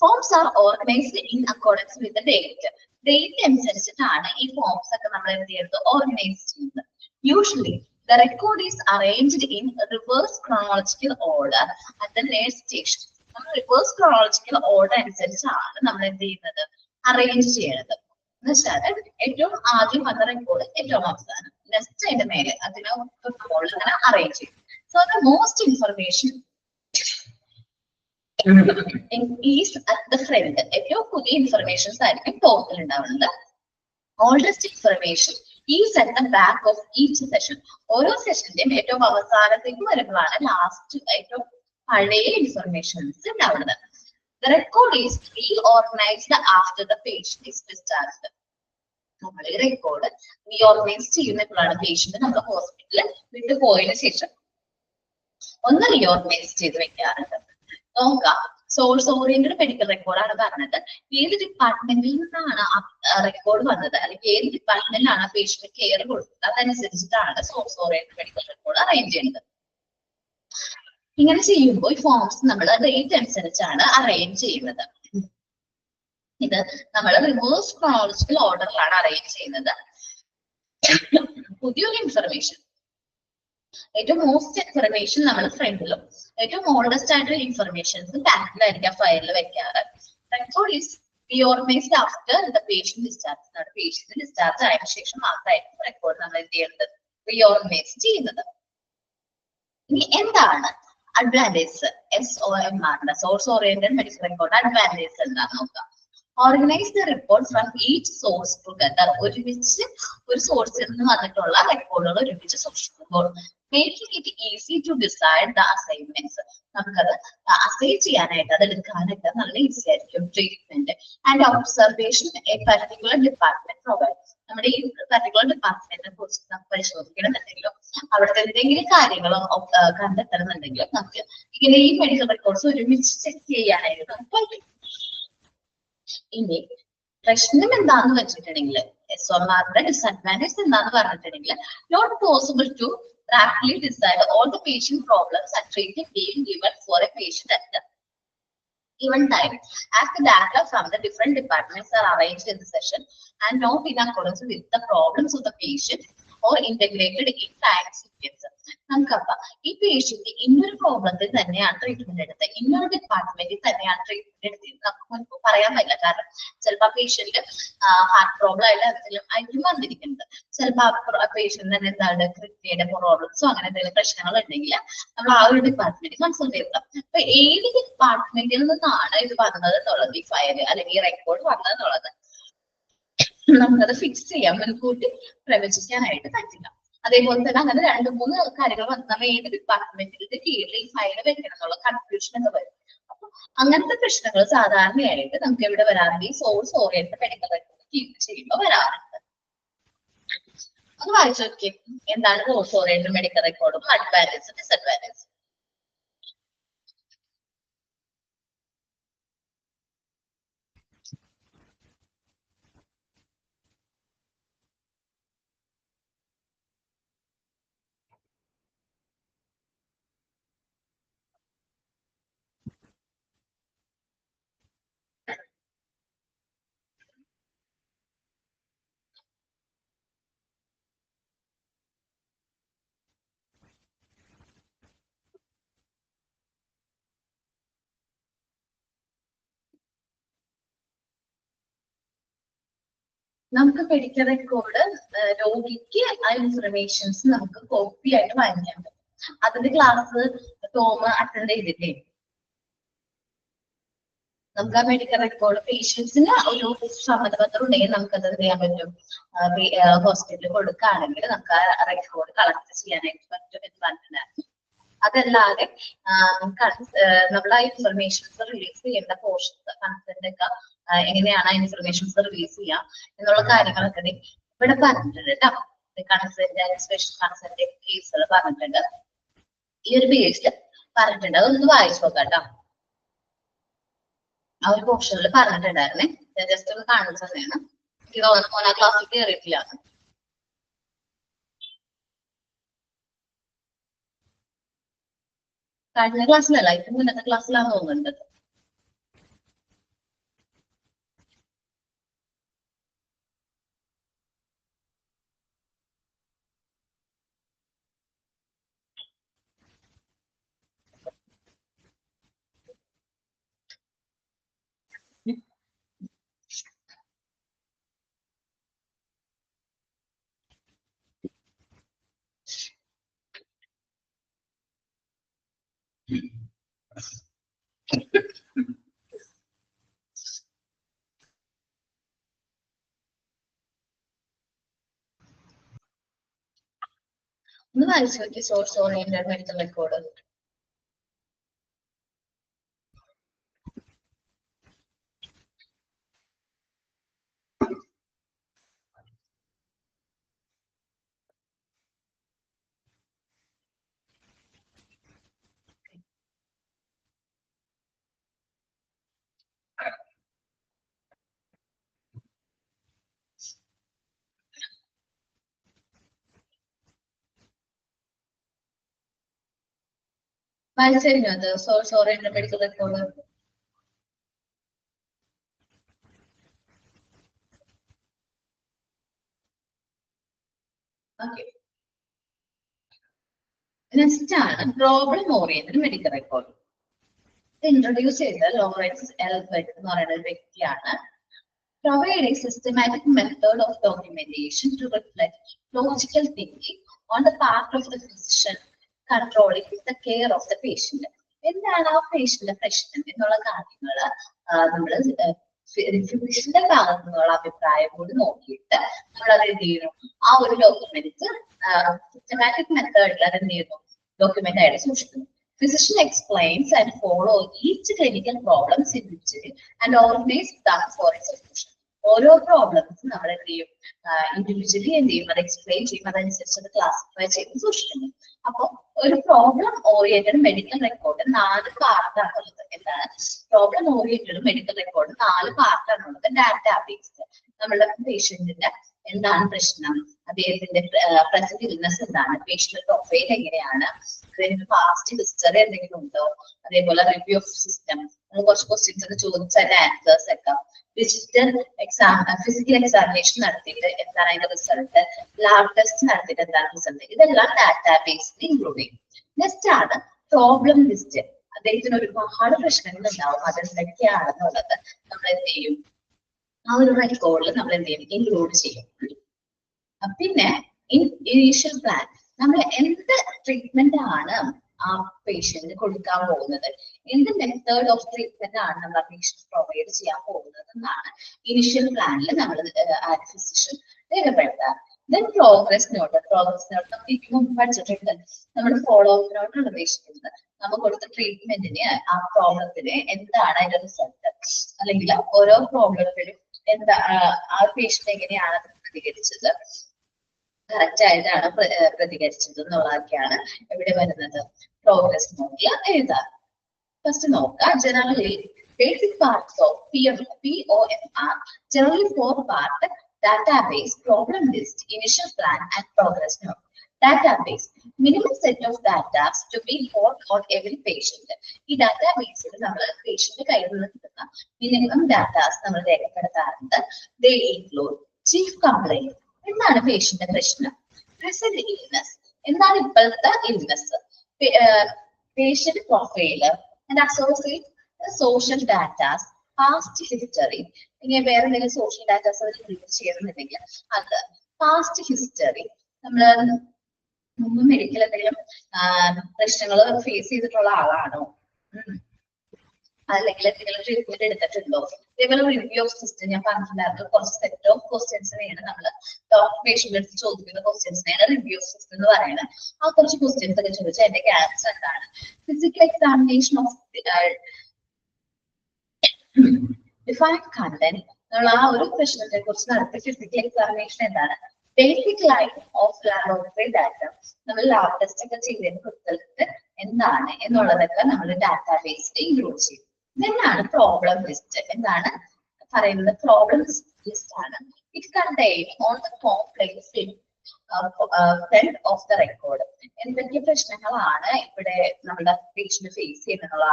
Forms are organised in accordance with date. Date അനുസരിച്ചിട്ടാണ് ഈ ഫോംസ് ഒക്കെ നമ്മൾ എന്ത് ചെയ്യുന്നത്, ഓർഗനൈസ് ചെയ്യുന്നത്. Usually the record is arranged in reverse chronological order at the next station. നമ്മൾ റിവേഴ്സ് chronological order അനുസരിച്ചാണ് നമ്മൾ എന്ത് ചെയ്യുന്നത്, അറേഞ്ച് ചെയ്യുന്നത്. എന്ന് വെച്ചാൽ ഏറ്റവും ആദ്യം വന്ന റെക്കോർഡ് ഏറ്റവും അവസാനം, നെക്സ്റ്റ് അതിന്റെ മേലെ അതിനെ അങ്ങനെ അറേഞ്ച് ചെയ്യും. So the most information is at the front. ഏറ്റവും പുതിയ ഇൻഫർമേഷൻസ് ആയിരിക്കും ടോപ്പിൽ ഉണ്ടാവുന്നത്. Oldest information is at the back of each session. ഓരോ സെഷന്റെയും ഏറ്റവും അവസാനത്തേക്ക് വരുമ്പോഴാണ് ലാസ്റ്റ് ഏറ്റവും പഴയ ഇൻഫർമേഷൻസ് ഉണ്ടാവുന്നത്. The record is reorganized after the patient is discharged. നമ്മൾ ഈ റെക്കോർഡ് റീഓർഗനൈസ് ചെയ്യുന്നപ്പോഴാണ് പേഷ്യന്റ് നമ്മൾ ഹോസ്പിറ്റലിൽ വിട്ടുപോയതിനു ശേഷം ഒന്ന് റീഓർഗനൈസ് ചെയ്ത് വെക്കാറുണ്ട്. നോക്കാം, സോഴ്സ് ഓറിയന്റഡ് മെഡിക്കൽ റെക്കോർഡാണ് പറഞ്ഞത്. ഏത് ഡിപ്പാർട്ട്മെന്റിൽ നിന്നാണ് റെക്കോർഡ് വന്നത് അല്ലെങ്കിൽ ഏത് ഡിപ്പാർട്ട്മെന്റിലാണ് പേഷ്യന്റ് കെയർ കൊടുത്തത് അതനുസരിച്ചിട്ടാണ് source oriented medical record arrange ചെയ്യുന്നത്. ഇങ്ങനെ ചെയ്യുമ്പോൾ ഈ ഫോംസ് നമ്മൾ ഡേറ്റ് അനുസരിച്ചാണ് അറേഞ്ച് ചെയ്യുന്നത്. ഇത് നമ്മൾ റിവേഴ്സ് ക്രോണോളജിക്കൽ ഓർഡറിലാണ് അറേഞ്ച് ചെയ്യുന്നത്. പുതിയൊരു ഇൻഫർമേഷൻ, ഏറ്റവും മോസ്റ്റ് ഇൻഫർമേഷൻ നമ്മൾ ഫ്രണ്ടിലും ഏറ്റവും ഓൾഡസ്റ്റ് ആയിട്ടുള്ള ഇൻഫർമേഷൻസ് ബാക്കിലായിരിക്കും ഫയലിൽ വെക്കാറ്. Record is reorganised after the patient discharge. Patient discharge ആയതിനു ശേഷം മാത്രമായിരിക്കും റെക്കോർഡ് നമ്മൾ എന്ത് ചെയ്യുന്നത്, റീഓർഗനൈസ് ചെയ്യുന്നത്. ഇനി എന്താണ് advantage? SOMR source oriented medical record advantage എന്താണെന്ന് നോക്കാം. Organise the report from each source together. ഒരുമിച്ച് ഒരു സോഴ്സിൽ നിന്ന് വന്നിട്ടുള്ള റെക്കോർഡുകൾ ഒരുമിച്ച് സൂക്ഷിക്കുമ്പോൾ making it easy to decide the assignments. നമുക്കത് അസൈൻ ചെയ്യാനായിട്ട് അത് എടുക്കാനായിട്ട് നല്ല ഈസി ആയിരിക്കും. Treatment and observation a particular department provide. നമ്മുടെ ഈ പർട്ടിക്കുലർ ഡിപ്പാർട്ട്മെന്റിനെ കുറിച്ച് നമുക്ക് പരിശോധിക്കണമെന്നുണ്ടെങ്കിലും അവിടുത്തെ എന്തെങ്കിലും കാര്യങ്ങളോ കണ്ടെത്തണമെന്നുണ്ടെങ്കിലും നമുക്ക് ഇങ്ങനെ ഈ മെഡിക്കൽ റെക്കോർഡ്സ് ഒരുമിച്ച് ചെക്ക് ചെയ്യാനായിട്ട് നമുക്ക് പറ്റും. ഇനി പ്രശ്നം എന്താന്ന് വെച്ചിട്ടുണ്ടെങ്കിൽ SOMRന്റെ ഡിസഡ്വാൻറ്റേജ് എന്താന്ന് പറഞ്ഞിട്ടുണ്ടെങ്കിൽ not possible to rapidly decide all the patient problems and treatment being given for a patient at the given time, as the data from the different departments are arranged in the session and not in accordance with the problems of the patient or integrated in time sequence. നമുക്കപ്പ ഈ patient ഇന്നൊരു പ്രോബ്ലത്തിൽ തന്നെയാണ് treatment എടുത്തത്, ഇന്നൊരു ഡിപ്പാർട്ട്മെന്റിൽ തന്നെയാണ് treatment എടുത്തത് നമുക്ക് മുൻപ് പറയാൻ പറ്റില്ല. കാരണം ചിലപ്പോൾ പേഷ്യന്റ് ഹാർട്ട് പ്രോബ്ലം ആയിരിക്കും വന്നിരിക്കുന്നത്, ചിലപ്പോൾ പേഷ്യന്റ് തന്നെ എന്താണ് കിഡ്നിയുടെ പ്രോബ്ലംസോ അങ്ങനെ എന്തെങ്കിലും പ്രശ്നങ്ങൾ ഉണ്ടെങ്കിൽ നമ്മൾ ആ ഒരു ഡിപ്പാർട്ട്മെന്റ് കൺസൾട്ട് ചെയ്യണം. അപ്പൊ ഏത് ഡിപ്പാർട്ട്മെന്റിൽ നിന്നാണ് ഇത് വന്നത് എന്നുള്ളത്, ഈ ഫയൽ അല്ലെങ്കിൽ ഈ റെക്കോർഡ് വന്നത് എന്നുള്ളത് നമുക്കത് ഫിക്സ് ചെയ്യാൻ മുൻകൂട്ടി പ്രവചിക്കാനായിട്ട് പറ്റില്ല. അതേപോലെ തന്നെ അങ്ങനെ 2-3 കാര്യങ്ങൾ വന്ന് നമ്മൾ ഏത് ഡിപ്പാർട്ട്മെന്റിന്റെ കീഴിൽ ഈ ഫയൽ വെക്കണം എന്നുള്ള കൺഫ്യൂഷൻ ഒക്കെ വരും. അപ്പൊ അങ്ങനത്തെ പ്രശ്നങ്ങൾ സാധാരണയായിട്ട് നമുക്ക് എവിടെ വരാറുണ്ട്, ഈ source oriented medical record keep ചെയ്യുമ്പോൾ വരാറുണ്ട്. ഒന്ന് വായിച്ചു നോക്കി എന്താണ് സോഴ്സ് ഓറിയന്റഡ് മെഡിക്കൽ റെക്കോർഡും അഡ്വാൻറ്റേജ് ഡിസഡ്വാൻറ്റേജ്. നമുക്ക് മെഡിക്കൽ റെക്കോർഡ് രോഗിക്ക് ആ ഇൻഫർമേഷൻസ് നമുക്ക് കോപ്പി ആയിട്ട് വാങ്ങിക്കാൻ പറ്റും. അതിന്റെ ക്ലാസ് ടോം അറ്റൻഡ് ചെയ്തിട്ടേ നമുക്ക് ആ മെഡിക്കൽ റെക്കോർഡ് പേഷ്യൻസിന് ഒരു സമ്മതപത്രം ഉണ്ടെങ്കിൽ നമുക്കത് എന്ത് ചെയ്യാൻ പറ്റും, ഹോസ്പിറ്റലിൽ കൊടുക്കുകയാണെങ്കിൽ നമുക്ക് ആ റെക്കോർഡ് കളക്ട് ചെയ്യാനായിട്ട് പറ്റും എന്ന് പറഞ്ഞിട്ടുണ്ടായിരുന്നു. അതല്ലാതെ നമ്മൾ ആ ഇൻഫർമേഷൻസ് റിലീസ് ചെയ്യേണ്ട പോർഷൻസ് കൺസെന്റ് ഒക്കെ എങ്ങനെയാണ് ആ ഇൻഫർമേഷൻസ് റിലീസ് ചെയ്യാം എന്നുള്ള കാര്യങ്ങളൊക്കെ ഇവിടെ പറഞ്ഞിട്ടുണ്ട് കേട്ടോ. കൺസെന്റ് സ്പെഷ്യൽ കൺസെന്റ് കേസുകൾ പറഞ്ഞിട്ടുണ്ട്, ഈ ഒരു പേജിൽ പറഞ്ഞിട്ടുണ്ട്. അതൊന്ന് വായിച്ചു നോക്കാം കേട്ടോ. ആ ഒരു പോർഷനിൽ പറഞ്ഞിട്ടുണ്ടായിരുന്നേ, ഞാൻ ജസ്റ്റ് ഒന്ന് കാണിച്ചു തന്നെയാണ്. എനിക്ക് തോന്നുന്നു ആ ക്ലാസ്സിൽ കയറിയിട്ടില്ല. കഴിഞ്ഞ ക്ലാസ്സിലല്ല, ഇപ്പൊ മുന്നത്തെ ക്ലാസ്സിലാണ് തോന്നുന്നുണ്ട്. ഒന്ന് വായിച്ചു നോക്കി സോഴ്സ് ഓറിയന്റഡ് മെഡിക്കൽ റെക്കോർഡ്. വായിച്ചു കഴിഞ്ഞു അത് source oriented medical record. Okay, next ആണ് problem oriented medical record. Introduce ചെയ്ത ലോറൻസ് എൽ ബെക്ക് എന്ന് പറയുന്ന ഒരു വ്യക്തിയാണ്. Provide a systematic method of documentation to reflect logical thinking on the part of the physician controlling the care of the patient. എന്താണ് ആ പേഷ്യന്റിന്റെ പ്രശ്നം എന്നുള്ള കാര്യങ്ങൾ നമ്മൾ ഫിസിഷ്യന്റെ ഭാഗത്തു നിന്നുള്ള അഭിപ്രായം കൂടി നോക്കിയിട്ട് നമ്മൾ അത് എന്ത് ചെയ്യുന്നു, ആ ഒരു ഡോക്യുമെന്റ് സിസ്റ്റമാറ്റിക് മെത്തേഡിൽ അത് എന്ത് ചെയ്യുന്നു, ഡോക്യുമെന്റ് ആയിട്ട് സൂക്ഷിക്കുന്നു. Physician explains and follow each clinical problems individually and organize them for a solution. ഓരോ പ്രോബ്ലംസും നമ്മൾ എന്ത് ചെയ്യും, ഇൻഡിവിജ്വലി എന്ത് ചെയ്യും, അത് എക്സ്പ്ലെയിൻ ചെയ്യും, അതനുസരിച്ച് അത് ക്ലാസിഫൈ ചെയ്ത് സൂക്ഷിക്കുന്നു. അപ്പൊ ഒരു പ്രോബ്ലം ഓറിയന്റഡ് മെഡിക്കൽ റെക്കോർഡ് 4 പാർട്ടാണുള്ളത്. എന്താണ് പ്രോബ്ലം ഓറിയന്റഡ് മെഡിക്കൽ റെക്കോർഡ്? 4 പാർട്ടാണുള്ളത്. ഡാറ്റാബേസ്, നമ്മുടെ പേഷ്യന്റിന്റെ എന്താണ് പ്രശ്നം, അദ്ദേഹത്തിന്റെ പ്രസന്റ് ഇൽനെസ് എന്താണ്, പേഷ്യന്റ് പ്രൊഫൈൽ എങ്ങനെയാണ്, അതിന്റെ പാസ്റ്റ് ഹിസ്റ്ററി എന്തെങ്കിലും ഉണ്ടോ, അതേപോലെ റിവ്യൂ ഓഫ് സിസ്റ്റം, കുറച്ച് ക്വസ്റ്റ്യൻസ് ഒക്കെ ചോദിച്ച അതിന്റെ ആൻസേഴ്സ് ഒക്കെ, ഡിജിറ്റൽ ഫിസിക്കൽ എക്സാമിനേഷൻ നടത്തിയിട്ട് എന്താണ് അതിന്റെ റിസൾട്ട്, ലാബ് ടെസ്റ്റ് നടത്തിയിട്ട് എന്താണ് റിസൾട്ട്, ഇതെല്ലാം ഡാറ്റാബേസിൽ ഇൻക്ലൂഡ് ചെയ്യും. നെക്സ്റ്റ് ആണ് പ്രോബ്ലം ലിസ്റ്റ്. അദ്ദേഹത്തിന് ഒരുപാട് പ്രശ്നങ്ങൾ ഉണ്ടാവും, അതെന്തൊക്കെയാണെന്നുള്ളത് നമ്മൾ എന്ത് ചെയ്യും, ആ ഒരു റെക്കോർഡിൽ നമ്മൾ എന്ത് ചെയ്യും, ഇൻക്ലൂഡ് ചെയ്യും. പിന്നെ ഇനീഷ്യൽ പ്ലാൻ, നമ്മൾ എന്ത് ട്രീറ്റ്മെന്റ് ആണ് ആ പേഷ്യന്റ് കൊടുക്കാൻ പോകുന്നത്, എന്ത് മെത്തേഡ് ഓഫ് ട്രീറ്റ്മെന്റ് ആണ് നമ്മൾ ആ പേഷ്യന്റ് പ്രൊവൈഡ് ചെയ്യാൻ പോകുന്നത് എന്നാണ് ഇനിഷ്യൽ പ്ലാനിൽ നമ്മൾ ഫിസിഷ്യൻ രേഖപ്പെടുത്താറ്. Then progress note. Progress note നമുക്ക് ഇതിന് മുമ്പ് പഠിച്ചിട്ടുണ്ട്. നമ്മൾ ഫോളോ അപ്പിനോട്ടാണ് ഉദ്ദേശിക്കുന്നത്. നമ്മൾ കൊടുത്ത ട്രീറ്റ്മെന്റിന് ആ പ്രോബ്ലത്തിന് എന്താണ് അതിന്റെ റിസൾട്ട്, അല്ലെങ്കിൽ ഓരോ പ്രോബ്ലത്തിലും എന്താ ആ പേഷ്യന്റ് എങ്ങനെയാണ് പ്രതികരിച്ചത്, കറക്റ്റ് ആയിട്ടാണ് പ്രതികരിച്ചത് എന്നുള്ളതൊക്കെയാണ് ഇവിടെ വരുന്നത്. പ്രോഗ്രസ് നോക്കിയ എഴുതാം. ഫസ്റ്റ് നോക്കാം, generally basic parts of POMR, generally 4 part: database, problem list, initial plan and progress note. Database, minimum set of data to be held on every patient. ഈ ഡാറ്റാബേസിൽ നമ്മൾ പേഷ്യന്റ് കയ്യിൽ നിന്ന് കിട്ടുന്ന മിനിമം ഡാറ്റാസ് നമ്മൾ രേഖപ്പെടുത്താറുണ്ട്. They include chief complaint, എന്താണ് പേഷ്യന്റെ പ്രശ്നം, present illness, എന്താണ് ഇപ്പോഴത്തെ illness, patient profile and associate social datas, past history. ഇങ്ങനെ വേറെ എന്തെങ്കിലും സോഷ്യൽ ഡാറ്റാസ് അവർ റിലീസ് ചെയ്യുന്നുണ്ടെങ്കിൽ അത്, പാസ്റ്റ് ഹിസ്റ്ററി, നമ്മള് മുമ്പ് മെഡിക്കൽ എന്തെങ്കിലും പ്രശ്നങ്ങൾ ഫേസ് ചെയ്തിട്ടുള്ള ആളാണോ, അല്ലെങ്കിൽ എന്തെങ്കിലും ട്രീറ്റ്മെന്റ് എടുത്തിട്ടുണ്ടോ, ഇതേപോലെ റിവ്യൂ ഓഫ് സിസ്റ്റം ഞാൻ പറഞ്ഞിട്ടുണ്ടായിരുന്നു. കുറച്ച് സെറ്റ് ഓഫ് ക്വസ്റ്റ്യൻസിനെയാണ് നമ്മൾ ഡോക്ടർ പേഷ്യന്റ് എടുത്ത് ചോദിക്കുന്ന ക്വസ്റ്റ്യൻസിനെയാണ് റിവ്യൂ ഓഫ് സിസ്റ്റം എന്ന് പറയുന്നത്. ആ കുറച്ച് ക്വസ്റ്റ്യൻസ് ഒക്കെ ചോദിച്ചാൽ അതിന്റെ ആൻസർ എന്താണ്? Physical examination of defined content. നമ്മൾ ആ ഒരു പ്രശ്നത്തെ കുറിച്ച് നടത്തിയ ഫിസിക്കൽ എക്സാമിനേഷൻ എന്താണ്? Basic line of laboratory data. നമ്മൾ ലാബ് ടെസ്റ്റ് ഒക്കെ ചെയ്തതിന് റിസൾട്ട് എന്താണ് എന്നുള്ളതൊക്കെ നമ്മൾ ഡാറ്റാബേസിൽ ഇൻക്ലൂഡ് ചെയ്യും. ഇതെന്നാണ് പ്രോബ്ലം ലിസ്റ്റ്. എന്താണ് പറയുന്നത്? പ്രോബ്ലം ലിസ്റ്റ് ആണ്. It contain on the top place front of the record. എന്തൊക്കെ പ്രശ്നങ്ങളാണ് ഇവിടെ നമ്മുടെ പേഷ്യന്റ് ഫേസ് ചെയ്യുന്നുള്ള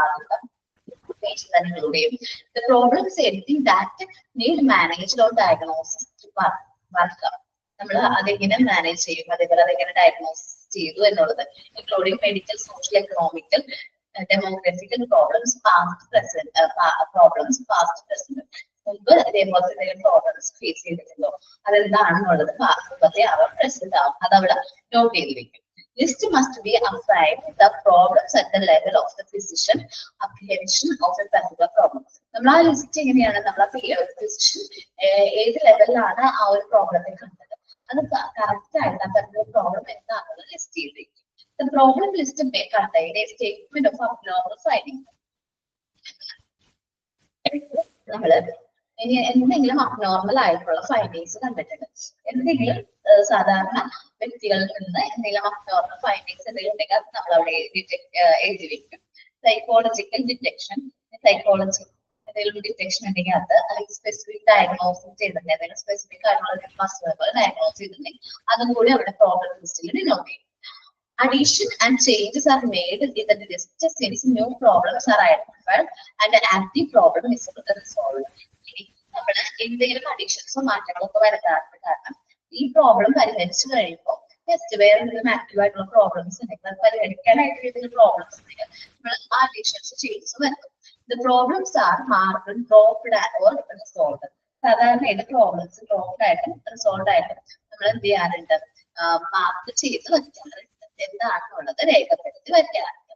പേഷ്യന്റ് തന്നെ ഇൻക്ലൂഡ് ചെയ്യും. The problems anything that need managed or diagnosis work. നമ്മൾ അതെങ്ങനെ മാനേജ് ചെയ്യും, അതേപോലെ അതെങ്ങനെ ഡയഗ്നോസ് ചെയ്തു എന്നുള്ളത്, including medical, social, economical, demographical problems, past present. മുമ്പ് ഇതേപോലെ എന്തെങ്കിലും പ്രോബ്ലംസ് ഫേസ് ചെയ്തിട്ടുണ്ടോ, അതെന്താണെന്നുള്ളത് മുമ്പത്തെ ആവാം, പ്രസന്റ് ആവാം, അതവിടെ നോട്ട് ചെയ്ത് വെക്കും. List must be assigned the problems at the level of the physician apprehension of a particular problem. നമ്മൾ ആ ലിസ്റ്റ് എങ്ങനെയാണ്, നമ്മൾ ഫിസിഷ്യൻ ഏത് ലെവലിലാണ് ആ ഒരു പ്രോബ്ലത്തെ കണ്ടത്, അത് കറക്റ്റ് ആയിട്ട് ആ particular പ്രോബ്ലം എന്താണെന്ന് ലിസ്റ്റ് ചെയ്തിരിക്കും. The problem list may contain a statement of abnormal findings. നമ്മള് ഇനി എന്തെങ്കിലും അബ്നോർമൽ ആയിട്ടുള്ള ഫൈൻഡിങ്സ് കണ്ടിട്ടുണ്ട്, എന്തെങ്കിലും സാധാരണ വ്യക്തികളിൽ നിന്ന് എന്തെങ്കിലും അബ്നോർമൽ ഫൈൻഡിങ്സ് എന്തെങ്കിലും ഉണ്ടെങ്കിൽ അത് നമ്മൾ അവിടെ എഴുതി വെക്കും. സൈക്കോളജിക്കൽ ഡിറ്റക്ഷൻ, സൈക്കോളജി എന്തെങ്കിലും ഡിറ്റക്ഷൻ ഉണ്ടെങ്കിൽ അത്, അല്ലെങ്കിൽ സ്പെസിഫിക് ഡയഗ്നോസിസ് ചെയ്തിട്ടുണ്ടെങ്കിൽ എന്തെങ്കിലും സ്പെസിഫിക് ആയിട്ടുള്ള മസ്റ്റുകൾ ഡയഗ്നോസ് ചെയ്തിട്ടുണ്ടെങ്കിൽ അതും കൂടി അവിടെ പ്രോബ്ലം ലിസ്റ്റിൽ ഡിനോട്ട് ചെയ്യും. Addition and changes are made in the list since new problems are identified and an active problem is resolved. നമ്മൾ എന്തെങ്കിലും അഡീഷൻസോ മാറ്റങ്ങളൊക്കെ വരുത്താറുണ്ട്. കാരണം ഈ പ്രോബ്ലം പരിഹരിച്ചു കഴിയുമ്പോൾ നെക്സ്റ്റ് വേറെ എന്തെങ്കിലും ആക്റ്റീവ് ആയിട്ടുള്ള പ്രോബ്ലംസ് ഉണ്ടെങ്കിൽ അത് പരിഹരിക്കാനായിട്ട് എന്തെങ്കിലും പ്രോബ്ലംസ് ഉണ്ടെങ്കിൽ നമ്മൾ ആ അഡീഷൻസ് ചേഞ്ചസ് വരുത്തും. The problems are marked, dropped or resolved. സാധാരണയായിട്ട് പ്രോബ്ലംസ് ഡ്രോപ്ഡ് ആയിട്ടും റിസോൾവ് ആയിട്ടും നമ്മൾ എന്ത് ചെയ്യാറുണ്ട്, മാർക്ക് ചെയ്ത് വെക്കാറുണ്ട്, എന്താണെന്നുള്ളത് രേഖപ്പെടുത്തി വെക്കാറുണ്ട്.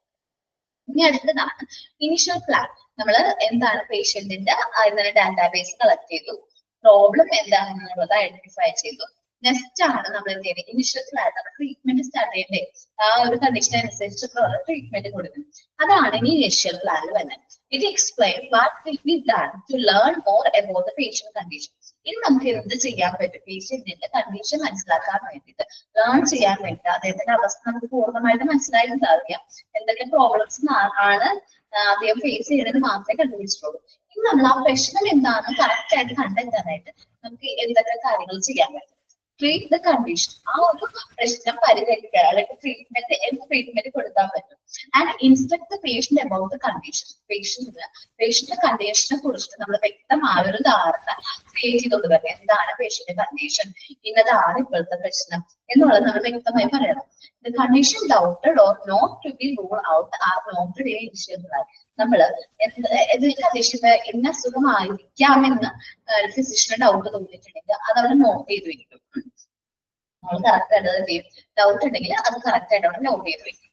ഇനി അടുത്തതാണ് ഇനിഷ്യൽ പ്ലാൻ. നമ്മൾ എന്താണ് പേഷ്യന്റിന്റെ ഡാറ്റാബേസ് കളക്ട് ചെയ്തു, പ്രോബ്ലം എന്താണെന്നുള്ളത് ഐഡന്റിഫൈ ചെയ്തു. നെക്സ്റ്റ് ആണ് നമ്മൾ എന്ത് ചെയ്യുന്നത്, ഇനിഷ്യൽ പ്ലാൻ. നമ്മൾ ട്രീറ്റ്മെന്റ് സ്റ്റാർട്ട് ചെയ്യണ്ടേ, ആ ഒരു കണ്ടീഷൻ അനുസരിച്ചിട്ടുള്ള ട്രീറ്റ്മെന്റ് കൊടുക്കണം. അതാണ് ഇനിഷ്യൽ പ്ലാൻ വരുന്നത്. It explain what will be done to learn more about the patient condition. ഇനി നമുക്ക് എന്ത് ചെയ്യാൻ പറ്റും, പേഷ്യന്റിന്റെ കണ്ടീഷൻ മനസ്സിലാക്കാൻ വേണ്ടിയിട്ട്, ലേൺ ചെയ്യാൻ വേണ്ടി, അദ്ദേഹത്തിന്റെ അവസ്ഥ നമുക്ക് പൂർണ്ണമായിട്ട് മനസ്സിലായിട്ടുണ്ടാവില്ല, എന്തൊക്കെ പ്രോബ്ലംസ് ആണ് അദ്ദേഹം ഫേസ് ചെയ്യുന്നത് മാത്രമേ കണ്ടുപിടിച്ചിട്ടുള്ളൂ. ഇനി നമ്മൾ ആ പ്രശ്നം എന്താണെന്ന് കറക്റ്റ് ആയിട്ട് കണ്ടെത്താനായിട്ട് നമുക്ക് എന്തൊക്കെ കാര്യങ്ങൾ ചെയ്യാൻ പറ്റും. ട്രീറ്റ് ദ കണ്ടീഷൻ, ആ ഒരു പ്രശ്നം പരിഹരിക്കുക, അല്ലെങ്കിൽ ട്രീറ്റ്മെന്റ് കൊടുക്കാൻ പറ്റും. And instruct the patient about the condition. Patient കണ്ടീഷനെ കുറിച്ചിട്ട് നമ്മൾ വ്യക്തമായ ഒരു ധാരണ ക്രിയേറ്റ് ചെയ്തുകൊണ്ട് വരണം. എന്താണ് പേഷ്യന്റ് കണ്ടീഷൻ, ഇന്നതാണ് ഇപ്പോഴത്തെ പ്രശ്നം എന്നുള്ളത് നമ്മൾ വ്യക്തമായി പറയണം. The condition doubted or not to be ruled out are noted in initial plan. നമ്മള് കണ്ടീഷന് ഇന്ന അസുഖമായിരിക്കാമെന്ന് ഫിസിഷ്യന് ഡൗട്ട് തോന്നിയിട്ടുണ്ടെങ്കിൽ അത് അവിടെ നോട്ട് ചെയ്ത് വെക്കും. നമ്മൾ കറക്റ്റ് ആയിട്ട് അത് ചെയ്യും. ഡൗട്ട് ഉണ്ടെങ്കിൽ അത് കറക്റ്റ് ആയിട്ട് അവിടെ നോട്ട് ചെയ്ത് വെക്കും.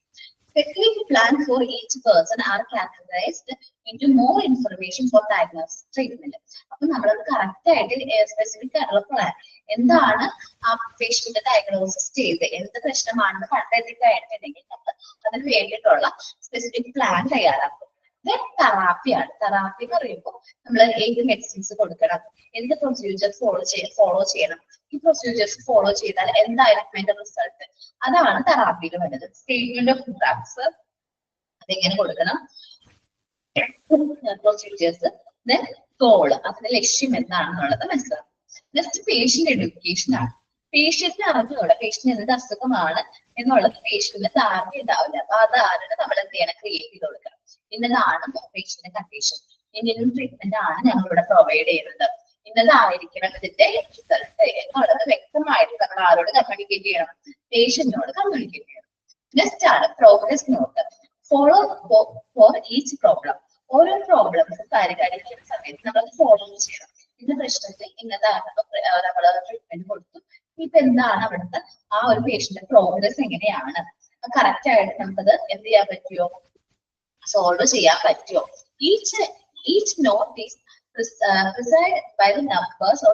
Specific plan for each person are categorized into more information for diagnosis treatment. അപ്പൊ നമ്മളത് കറക്റ്റ് ആയിട്ട് സ്പെസിഫിക് ആയിട്ടുള്ള പ്ലാൻ, എന്താണ് ആ പേഷ്യന്റ് ഡയഗ്നോസിസ് ചെയ്ത് എന്ത് പ്രശ്നമാണെന്ന് കണ്ടെത്തി കഴിഞ്ഞിട്ടുണ്ടെങ്കിൽ നമ്മൾ അതിന് വേണ്ടിയിട്ടുള്ള സ്പെസിഫിക് പ്ലാൻ തയ്യാറാക്കും. ദെൻ തെറാപ്പിയാണ്. തെറാപ്പി എന്ന് പറയുമ്പോൾ നമ്മൾ ഏത് മെഡിസിൻസ് കൊടുക്കണം, എന്ത് പ്രൊസീജിയർ ഫോളോ ചെയ്യണം, ഈ പ്രൊസീജിയേഴ്സ് ഫോളോ ചെയ്താൽ എന്തായിരിക്കും അതിന്റെ റിസൾട്ട്, അതാണ് തെറാപ്പിയിൽ വരുന്നത്. സ്റ്റേറ്റ്മെന്റ് ഓഫ് ഡ്രഗ്സ്, അതെങ്ങനെ കൊടുക്കണം, പ്രൊസീജിയേഴ്സ്, ദെൻ ഗോൾ, അതിന്റെ ലക്ഷ്യം എന്താണെന്നുള്ളത് മനസ്സിലാക്കും. നെക്സ്റ്റ് പേഷ്യന്റ് എഡ്യൂക്കേഷൻ ആണ്. പേഷ്യന്റിന് അറിഞ്ഞൂടെ പേഷ്യന്റ് എന്ത് അസുഖമാണ് എന്നുള്ളത് പേഷ്യന്റിന് ധാരണ ഉണ്ടാവില്ല. അപ്പൊ ആ ധാരണ നമ്മൾ എന്ത് ചെയ്യണം, ക്രിയേറ്റ് ചെയ്ത് കൊടുക്കണം. ഇന്നതാണ് പേഷ്യന്റ് കണ്ടീഷൻ, ഇന്ത്യൻ ട്രീറ്റ്മെന്റ് ആണ് ഞങ്ങൾ ഇവിടെ പ്രൊവൈഡ് ചെയ്യുന്നത്, ഇന്നതായിരിക്കണം ഇതിന്റെ റിസൾട്ട് എന്നുള്ളത് വ്യക്തമായിട്ട് നമ്മൾ ആരോട് കമ്മ്യൂണിക്കേറ്റ് ചെയ്യണം, പേഷ്യന്റിനോട് കമ്മ്യൂണിക്കേറ്റ് ചെയ്യണം. നെക്സ്റ്റ് ആണ് progress note. Follow for each problem. ഓരോ പ്രോബ്ലംസ് പരിഹരിക്കുന്ന സമയത്ത് നമ്മൾ ഫോളോ ചെയ്യണം. ഇന്ന പ്രശ്നത്തിൽ ഇന്നതാണ് നമ്മൾ ട്രീറ്റ്മെന്റ് കൊടുത്തു, ഇപ്പൊ എന്താണ് അവിടുത്തെ ആ ഒരു പേഷ്യന്റ് പ്രോഗ്രസ് എങ്ങനെയാണ്, കറക്റ്റ് ആയിട്ട് നമുക്കത് എന്ത് ചെയ്യാൻ പറ്റുമോ, സോൾവ് ചെയ്യാൻ പറ്റുമോ? Each note is presided by the numbers or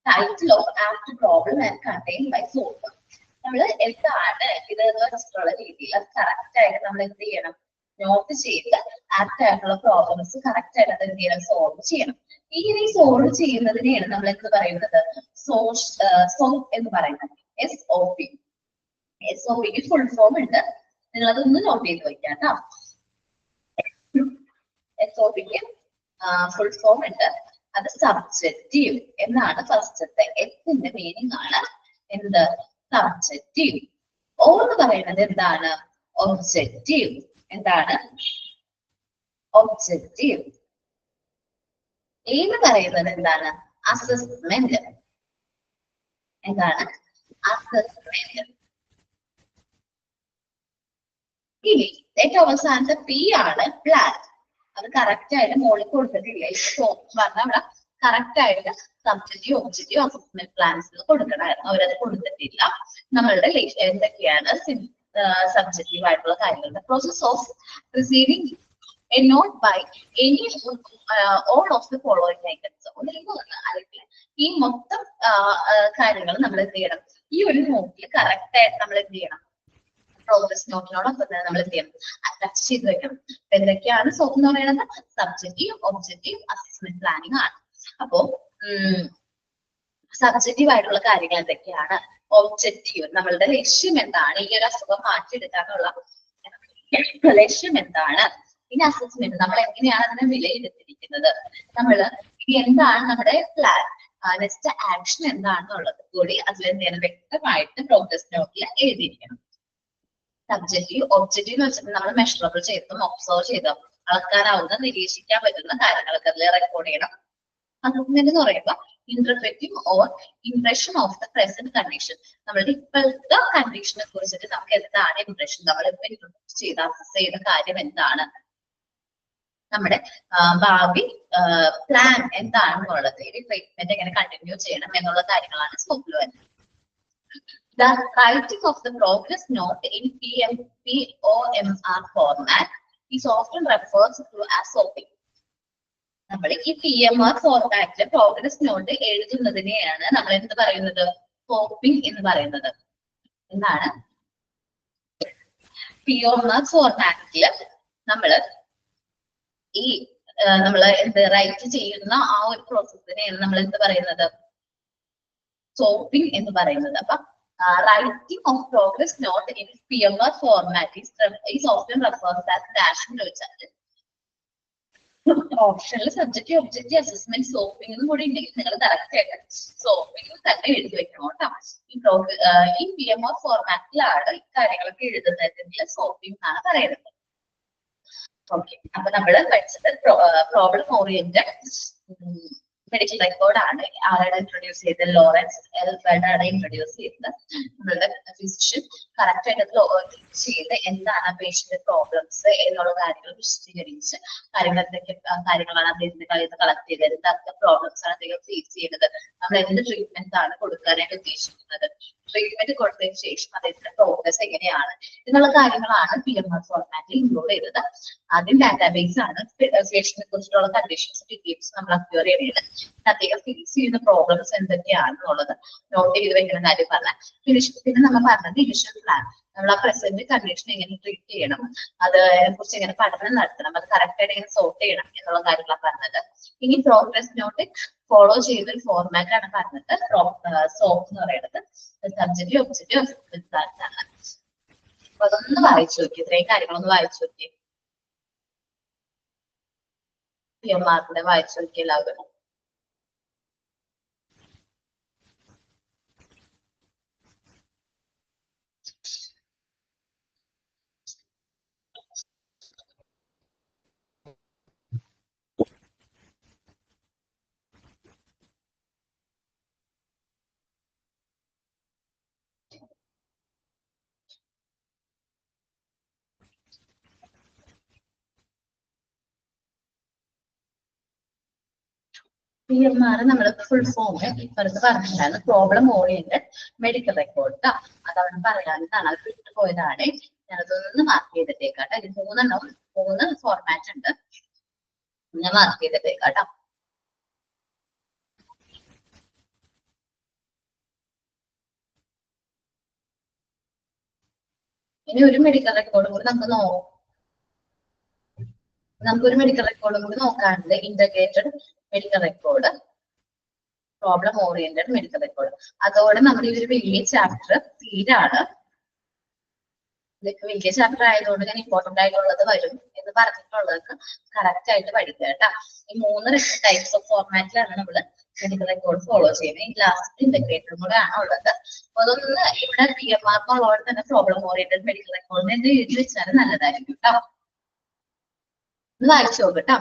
title of apt problem and contained by solver. നമ്മൾ എന്താണ് ഇത് എന്ന് വെച്ചിട്ടുള്ള രീതിയിൽ അത് കറക്റ്റ് ആയിട്ട് നമ്മൾ എന്ത് ചെയ്യണം? നോട്ട് ചെയ്ത് ആപ്റ്റ് ആയിട്ടുള്ള പ്രോബ്ലംസ് കറക്റ്റ് ആയിട്ട് അത് എന്ത് ചെയ്യണം? സോൾവ് ചെയ്യണം. ഇങ്ങനെ സോൾവ് ചെയ്യുന്നതിനെയാണ് നമ്മൾ എന്ത് പറയുന്നത്? സോൾവ് എന്ന് പറയുന്നത്. SOP. SOPക്ക് ഫുൾ ഫോം ഉണ്ട്. നിങ്ങൾ അതൊന്ന് നോട്ട് ചെയ്ത് വെക്കാം കേട്ടോ. SOPക്ക് ഫുൾ ഫോം ഉണ്ട്. അത് സബ്ജക്റ്റീവ് എന്നാണ് ഫസ്റ്റത്തെ. എത്തിന്റെ മീനിങ് ആണ് എന്ത്? സബ്ജക്റ്റീവ്. ഓ എന്ന് പറയുന്നത് എന്താണ്? ഒബ്ജക്റ്റീവ്. എന്താണ്? ഒബ്ജക്റ്റീവ്. എന്ന് പറയുന്നത് എന്താണ്? അസസ്മെന്റ്. എന്താണ്? അസസ്മെന്റ്. ഇനി ഏറ്റവും അവസാനത്തെ P ആണ് പ്ലാൻ. അത് കറക്റ്റ് ആയിട്ട് മോളിൽ കൊടുത്തിട്ടില്ല. പറഞ്ഞാൽ അവിടെ കറക്റ്റ് ആയിട്ട് സബ്ജക്റ്റീവ് ഒബ്ജക്റ്റീവ് അസസ്മെന്റ് പ്ലാൻസ് കൊടുക്കണമായിരുന്നു. അവരത് കൊടുത്തിട്ടില്ല. നമ്മളുടെ എന്തൊക്കെയാണ് സബ്ജക്റ്റീവ് ആയിട്ടുള്ള കാര്യങ്ങൾ? Process of receiving a note by any all of the following items. അല്ലെങ്കിൽ ഈ മൊത്തം കാര്യങ്ങൾ നമ്മൾ എന്ത് ചെയ്യണം? ഈ ഒരു നോട്ടിൽ കറക്റ്റ് ആയിട്ട് നമ്മൾ എന്ത് ചെയ്യണം? പ്രോഗ്രസ് നോട്ടിനോടൊപ്പം തന്നെ നമ്മൾ എന്ത് ചെയ്യണം? അറ്റാച്ച് ചെയ്ത് വെക്കണം. എന്തൊക്കെയാണ് സോപ്പ് എന്ന് പറയുന്നത്? സബ്ജക്റ്റീവ് ഒബ്ജക്റ്റീവ് അസസ്മെന്റ് പ്ലാനിങ് ആണ്. അപ്പോ സബ്ജക്റ്റീവ് ആയിട്ടുള്ള കാര്യങ്ങൾ എന്തൊക്കെയാണ്? ഒബ്ജക്റ്റീവ്, നമ്മളുടെ ലക്ഷ്യം എന്താണ്? ഈ ഒരു അസുഖം മാറ്റിയെടുക്കാനുള്ള ലക്ഷ്യം എന്താണ്? പിന്നെ അസസ്മെന്റ്, നമ്മൾ എങ്ങനെയാണ് അതിനെ വിലയിരുത്തിയിരിക്കുന്നത്? നമ്മള് ഇനി എന്താണ് നമ്മുടെ പ്ലാൻ, നെക്സ്റ്റ് ആക്ഷൻ എന്താണെന്നുള്ളത് കൂടി അതിൽ എന്ത് ചെയ്യണം? വ്യക്തമായിട്ട് പ്രോഗ്രസ് നോട്ടിൽ എഴുതിയിരിക്കണം. സബ്ജക്റ്റീവ് ഒബ്ജക്റ്റീവ് എന്ന് വെച്ചിട്ട് നമ്മൾ മെഷറബിൾ ചെയ്തും ഒബ്സർവ് ചെയ്തും അളക്കാനാവുന്ന നിരീക്ഷിക്കാൻ പറ്റുന്ന കാര്യങ്ങളൊക്കെ അതിൽ റെക്കോർഡ് ചെയ്യണം. അസസ്മെന്റ് എന്ന് പറയുമ്പോൾ interpreting or impression of the present condition. നമ്മളുടെ ഇപ്പോഴത്തെ കണ്ടീഷനെ കുറിച്ചിട്ട് നമുക്ക് എന്താണ് ഇംപ്രഷൻ? നമ്മളിപ്പോ ഇൻട്രൊഡ്യൂസ് ചെയ്ത അസസ് ചെയ്ത കാര്യം എന്താണ്? നമ്മുടെ ഭാവി പ്ലാൻ എന്താണെന്നുള്ളത്, ഈ ട്രീറ്റ്മെന്റ് എങ്ങനെ കണ്ടിന്യൂ ചെയ്യണം എന്നുള്ള കാര്യങ്ങളാണ് സ്കോപ്പിൽ വരുന്നത്. The writing of the progress note in POMR format is often referred to as SOPing. നമ്മൾ ഈ PMR ഫോർമാറ്റില് പ്രോഗ്രസ് നോട്ട് എഴുതുന്നതിനെയാണ് നമ്മൾ എന്ത് പറയുന്നത്? സോപ്പിംഗ് എന്ന് പറയുന്നത്. എന്താണ്? PMR ഫോർമാറ്റില് നമ്മള് ഈ നമ്മള് എന്ത് റൈറ്റ് ചെയ്യുന്ന ആ ഒരു പ്രോസസ്സിനെയാണ് നമ്മൾ എന്ത് പറയുന്നത്? സോപ്പിംഗ് എന്ന് പറയുന്നത്. അപ്പൊ writing of progress note in PMR format is often referred as dash എന്ന് വെച്ചാൽ ഓപ്ഷനിൽ സബ്ജക്റ്റീവ് ഒബ്ജക്റ്റീവ് അസസ്മെന്റ് സോപ്പിംഗ് എന്നും കൂടി ഉണ്ടെങ്കിൽ നിങ്ങൾ കറക്റ്റ് ആയിട്ട് സോപ്പിംഗ് തന്നെ എഴുതി വെക്കണം കേട്ടോ. ഈ PMR ഫോർമാറ്റിലാണ് കാര്യങ്ങളൊക്കെ എഴുതുന്നതിൽ സോപ്പിംഗ് എന്നാണ് പറയുന്നത്. ഓക്കെ, അപ്പൊ നമ്മൾ പഠിച്ചത് പ്രോബ്ലം ഓറിയന്റഡ് മെഡിക്കൽ റെക്കോർഡ് ആണ്. ആരാണ് ഇൻട്രൊഡ്യൂസ് ചെയ്തത്? ലോറൻസ് എൽ ബെർണാണ് ഇൻട്രൊഡ്യൂസ് ചെയ്തത്. നമ്മളുടെ ഫിസിഷ്യൻ കറക്റ്റ് ആയിട്ട് ചെയ്ത് എന്താണ് ആ പേഷ്യന്റ് പ്രോബ്ലംസ് എന്നുള്ള കാര്യങ്ങൾ വിശദീകരിച്ച് എന്തൊക്കെ കാര്യങ്ങളാണ് അദ്ദേഹത്തിന്റെ കയ്യിൽ നിന്ന് കളക്ട് ചെയ്തത്, എന്തൊക്കെ പ്രോബ്ലംസ് ആണ് അദ്ദേഹം ഫേസ് ചെയ്യുന്നത്, നമ്മൾ എന്ത് ട്രീറ്റ്മെന്റ് ആണ് കൊടുക്കാനായിട്ട് ഉദ്ദേശിക്കുന്നത്, ട്രീറ്റ്മെന്റ് കൊടുത്തതിന് ശേഷം അദ്ദേഹത്തിന്റെ പ്രോഗ്രസ് എങ്ങനെയാണ് എന്നുള്ള കാര്യങ്ങളാണ് PMR ഫോർമാറ്റിൽ ഇൻക്ലൂഡ് ചെയ്തത്. ആദ്യം ഡാറ്റാബേസ് ആണ് പേഷ്യന്റിനെ കുറിച്ചുള്ള കണ്ടീഷൻസ് ഡീറ്റെയിൽസ് നമ്മൾ അക്വയർ ചെയ്യുന്നത്. അദ്ദേഹം ഫേസ് ചെയ്യുന്ന പ്രോബ്ലംസ് എന്തൊക്കെയാണെന്നുള്ളത് നോട്ട് ചെയ്ത് വെക്കുന്ന കാര്യം പറഞ്ഞാൽ. പിന്നെ നമ്മൾ പറഞ്ഞത് ഇനിഷ്യൽ പ്ലാൻ, നമ്മൾ ആ പ്രസന്റ് കണ്ടീഷൻ എങ്ങനെ ട്രീറ്റ് ചെയ്യണം, അതിനെ കുറിച്ച് എങ്ങനെ പഠനം നടത്തണം, അത് കറക്റ്റ് ആയിട്ട് എങ്ങനെ സോർട്ട് ചെയ്യണം എന്നുള്ള കാര്യങ്ങളാണ് പറഞ്ഞത്. ഇനി പ്രോഗ്രസ് നോട്ട് ഫോളോ ചെയ്തൊരു ഫോർമാറ്റ് ആണ് പറഞ്ഞത്. സോപ്പ് എന്ന് പറയുന്നത് സബ്ജക്റ്റീവ് ഒബ്ജക്റ്റീവ് അസസ്മെന്റ് പ്ലാൻസ് ആണ്. അപ്പൊ അതൊന്ന് വായിച്ചു നോക്കി, ഇത്രയും കാര്യങ്ങളൊന്ന് വായിച്ചു നോക്കി. PMR വായിച്ചു നോക്കി എല്ലാവരും. PMR നമ്മൾ ഫുൾ ഫോം ഇപ്പുറത്ത് പറഞ്ഞിട്ടുണ്ടായിരുന്നു. Problem oriented medical record. അതവൻ പറയാനാണ്, അത് വിട്ടുപോയതാണ്. ഞാനതൊന്ന് മാർക്ക് ചെയ്തിട്ടേക്കാട്ടോ. ഇതിൽ മൂന്ന് ഫോർമാറ്റ് ഉണ്ട്, ഞാൻ മാർക്ക് ചെയ്തിട്ടേക്കാട്ടോ. ഇനി ഒരു മെഡിക്കൽ റെക്കോർഡും കൂടി നമുക്കൊരു മെഡിക്കൽ റെക്കോർഡും കൂടി നോക്കാനുണ്ട്. Integrated medical record, problem oriented medical record. അതോടെ നമ്മുടെ ഈ ഒരു വലിയ ചാപ്റ്റർ തീരാണ്. ഇതൊക്കെ വലിയ ചാപ്റ്റർ ആയതുകൊണ്ട് ഞാൻ ഇമ്പോർട്ടന്റ് ആയിട്ടുള്ളത് വരും എന്ന് പറഞ്ഞിട്ടുള്ളതൊക്കെ കറക്റ്റ് ആയിട്ട് പഠിക്കുക കേട്ടോ. ഈ 3 ടൈപ്സ് ഓഫ് ഫോർമാറ്റിലാണ് നമ്മൾ മെഡിക്കൽ റെക്കോർഡ് ഫോളോ ചെയ്യുന്നത്. ഈ ലാസ്റ്റ് ഇന്റഗ്രേറ്ററും കൂടെ ആണ് ഉള്ളത്. അതൊന്ന് ഇവിടെ PMR ഉള്ളതുകൊണ്ട് തന്നെ പ്രോബ്ലം ഓറിയന്റഡ് മെഡിക്കൽ റെക്കോർഡിന് എന്ത് എഴുതി വെച്ചാൽ നല്ലതായിരിക്കും കേട്ടോ. ഒന്ന് വായിച്ചു നോക്കട്ടോ.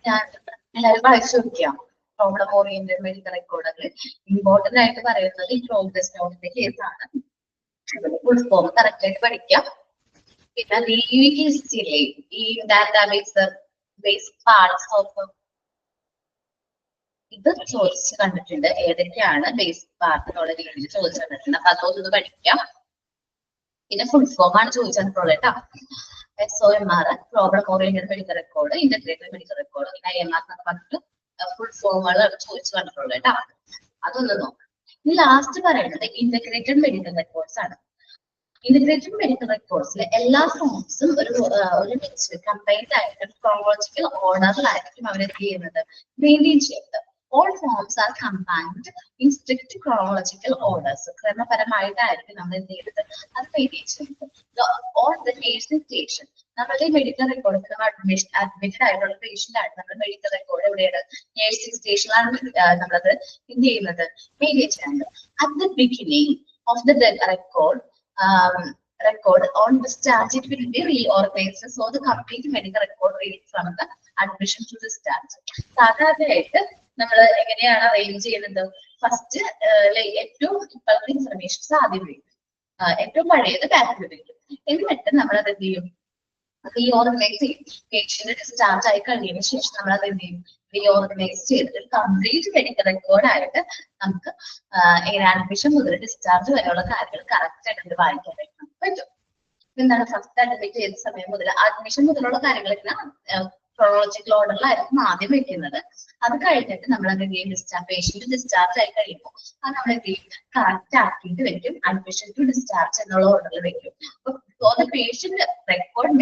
ഞാൻ എല്ലാവരും വായിച്ചു നോക്കിയാം. പ്രോബ്ലം ഓറിയന്റഡ് മെഡിക്കൽ റെക്കോർഡുകൾ ഇമ്പോർട്ടന്റ് ആയിട്ട് പറയുന്നത് ഈ പ്രോഗ്രസ് നോട്ടിന്റെ കേസാണ്. ഫുൾ ഫോം കറക്റ്റ് ആയിട്ട് പഠിക്കാം. പിന്നെ ഈ ഡാറ്റാബേസ് ബേസ് പാർട്സ് ഓഫ് ഇത് ചോദിച്ച് കണ്ടിട്ടുണ്ട്. ഏതൊക്കെയാണ് ബേസ് പാർട്ട് എന്നുള്ള രീതിയിൽ ചോദിച്ചു കണ്ടിട്ടുണ്ട്. അപ്പൊ അതൊന്ന് പഠിക്കാം. പിന്നെ ഫുൾ ഫോം ആണ് ചോദിച്ചിട്ടുള്ളത് കേട്ടോ. SOMR problem oriented medical record, integrated medical record, IMR എന്നൊക്കെ പറഞ്ഞിട്ട് ഫുൾ ഫോമുകൾ ചോദിച്ചു കണ്ടിട്ടുള്ളത് കേട്ടോ. അതൊന്ന് നോക്കാം. ഇനി ലാസ്റ്റ് പറയുന്നത് ഇന്റഗ്രേറ്റഡ് മെഡിക്കൽ റെക്കോർഡ്സ് ആണ്. ഇന്റഗ്രേറ്റഡ് മെഡിക്കൽ റെക്കോർഡ്സിലെ എല്ലാ ഫോംസും ഒരുമിച്ച് കമ്പൈൻഡ് ആയിട്ട് ക്രോണോളജിക്കൽ ഓർഡറിലായിരിക്കും അവരെന്ത് ചെയ്യുന്നത്, മെയിൻറ്റെയിൻ ചെയ്യുന്നത്. All forms are combined in strict chronological orders. ക്രമപരമായിട്ടായിരിക്കും നമ്മൾ എന്ത് ചെയ്യുന്നത്, അത് മെയിൻറ്റെയിൻ ചെയ്യുന്നത്. All the patient station, നമ്മുടെ മെഡിക്കൽ റെക്കോർഡ് അഡ്മിറ്റഡ് ആയിട്ടുള്ള പേഷ്യന്റ് ആണ് നമ്മുടെ മെഡിക്കൽ റെക്കോർഡ് എവിടെയാണ്, നഴ്സിംഗ് സ്റ്റേഷനിലാണ് നമ്മളത് എന്ത് ചെയ്യുന്നത്, മെയിൻറ്റെയിൻ ചെയ്യുന്നത്. At the beginning of the record on discharge, it will be reorganized so the complete medical record reads from the admission to discharge. സാധാരണയായിട്ട് നമ്മൾ എങ്ങനെയാണ് അറേഞ്ച് ചെയ്യുന്നത്, ഫസ്റ്റ് ഏറ്റവും ഇപ്പോഴത്തെ ഇൻഫർമേഷൻസ് ആദ്യം വയ്ക്കും, ഏറ്റവും പഴയത് ബാക്കിൽ വയ്ക്കും. എന്നിട്ട് നമ്മൾ അത് എന്ത് ചെയ്യും, റീഓർഗനൈസ് ചെയ്യും. പേഷ്യന്റ് ഡിസ്ചാർജ് ആയി കഴിയുന്ന ശേഷം നമ്മൾ അത് എന്ത് ചെയ്യും, റീഓർഗനൈസ് ചെയ്തിട്ട് കംപ്ലീറ്റ് മെഡിക്കൽ റെക്കോർഡ് ആയിട്ട് നമുക്ക് അഡ്മിഷൻ മുതൽ ഡിസ്ചാർജ് വരെയുള്ള കാര്യങ്ങൾ കറക്റ്റ് ആയിട്ട് വായിക്കാൻ പറ്റും. എന്താണ് ഫസ്റ്റ് അഡ്മിറ്റ് ചെയ്ത സമയം മുതൽ അഡ്മിഷൻ മുതലുള്ള കാര്യങ്ങളെല്ലാം ക്രോണോളജിക്കൽ ഓർഡറിലായിരിക്കും ആദ്യം വെക്കുന്നത്. അത് കഴിഞ്ഞിട്ട് നമ്മൾ എന്ത് ചെയ്യും, പേഷ്യന്റ് ഡിസ്ചാർജ് ആയി കഴിയുമ്പോൾ അത് നമ്മൾ എന്ത് ചെയ്യും, കറക്റ്റ് ആക്കിയിട്ട് വെക്കും. അഡ്മിഷൻ ടു ഡിസ്ചാർജ് എന്നുള്ള ഓർഡറിൽ വെക്കും. അപ്പൊ patient record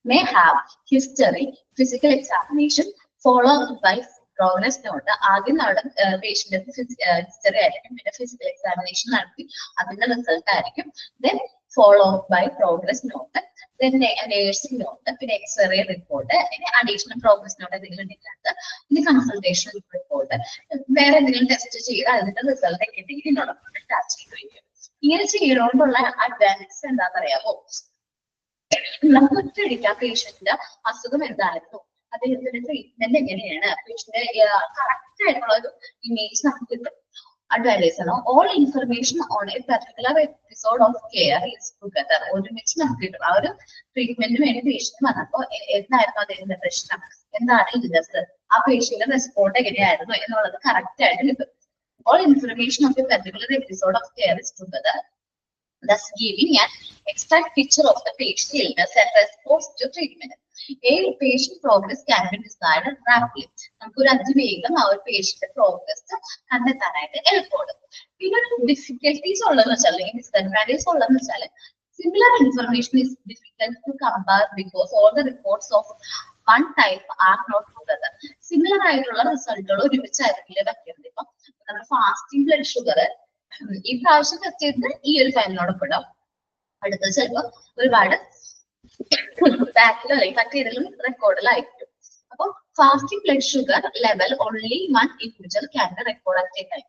may have history, physical examination followed by progress note. ആദ്യം നമ്മുടെ പേഷ്യന്റ് ഹിസ്റ്ററി ആയിരിക്കും, പിന്നെ ഫിസിക്കൽ എക്സാമിനേഷൻ നടത്തി അതിന്റെ റിസൾട്ട് ആയിരിക്കും. Then followed by progress note, then nursing note, പിന്നെ എക്സ്റേ റിപ്പോർട്ട്, പിന്നെ അഡീഷണൽ പ്രോഗ്രസ് നോട്ട് എന്തെങ്കിലും ഉണ്ടെങ്കിൽ പിന്നെ കൺസൾട്ടേഷൻ റിപ്പോർട്ട്, വേറെ എന്തെങ്കിലും ടെസ്റ്റ് ചെയ്ത് അതിന്റെ റിസൾട്ട് ഒക്കെ ഉണ്ടെങ്കിൽ ഇതിനോടൊപ്പം ടെസ്റ്റ് ചെയ്ത് വയ്ക്കും. ഇങ്ങനെ ചെയ്യണോണ്ടുള്ള അഡ്വാൻറ്റേജ് എന്താണെന്ന് അറിയാമോ, നമുക്ക് ഒറ്റയടിക്കാം പേഷ്യന്റിന്റെ അസുഖം എന്തായിരുന്നു, അദ്ദേഹത്തിന്റെ ട്രീറ്റ്മെന്റ് എങ്ങനെയാണ്, പേഷ്യന്റ് കറക്റ്റ് ആയിട്ടുള്ള ഒരു ഇമേജ് നമുക്ക് കിട്ടും. Advantage ആണ്. All information on a particular episode of care is together. ഒരുമിച്ച് നമുക്ക് കിട്ടും. ആ ഒരു ട്രീറ്റ്മെന്റിന് വേണ്ടി പേഷ്യന്റ് വന്നപ്പോ എന്തായിരുന്നു അദ്ദേഹത്തിന്റെ പ്രശ്നം, എന്താണ് ഇല്ലത്, ആ പേഷ്യന്റ് റെസ്പോണ്ട് എങ്ങനെയായിരുന്നു എന്നുള്ളത് കറക്റ്റ് ആയിട്ട് കിട്ടും. All information of a particular episode of care is together, thus giving an exact picture of the patient illness and response to treatment. A patient progress can be desired rapidly. നമുക്ക് ഒരു അതിവേഗം ആ ഒരു patient progress കണ്ടെത്താനായിട്ട് എളുപ്പമാണ്. പിന്നെ difficulties ഉള്ളതെന്ന് വെച്ചാൽ അല്ലെങ്കിൽ ഡിസഡ്വാൻറ്റേജ് ഉള്ളതെന്ന് വെച്ചാൽ similar information is difficult to compare because all the reports of one type are not together. Similar ആയിട്ടുള്ള റിസൾട്ടുകൾ ഒരുമിച്ചായിരിക്കില്ല വെക്കുന്നത്. ഇപ്പം നമ്മുടെ ഫാസ്റ്റിംഗ് ബ്ലഡ് ഷുഗർ ഈ പ്രാവശ്യം ടെസ്റ്റ് ചെയ്തത് ഈ ഒരു ഫയലിനോടൊപ്പം ഉണ്ടാവും. അടുത്തത് ചിലപ്പോൾ ഒരുപാട് ബാക്കിലോ അല്ലെങ്കിൽ മറ്റേതെങ്കിലും റെക്കോർഡിലായിരിക്കും. അപ്പൊ fasting blood sugar level only one individual can be record at A time.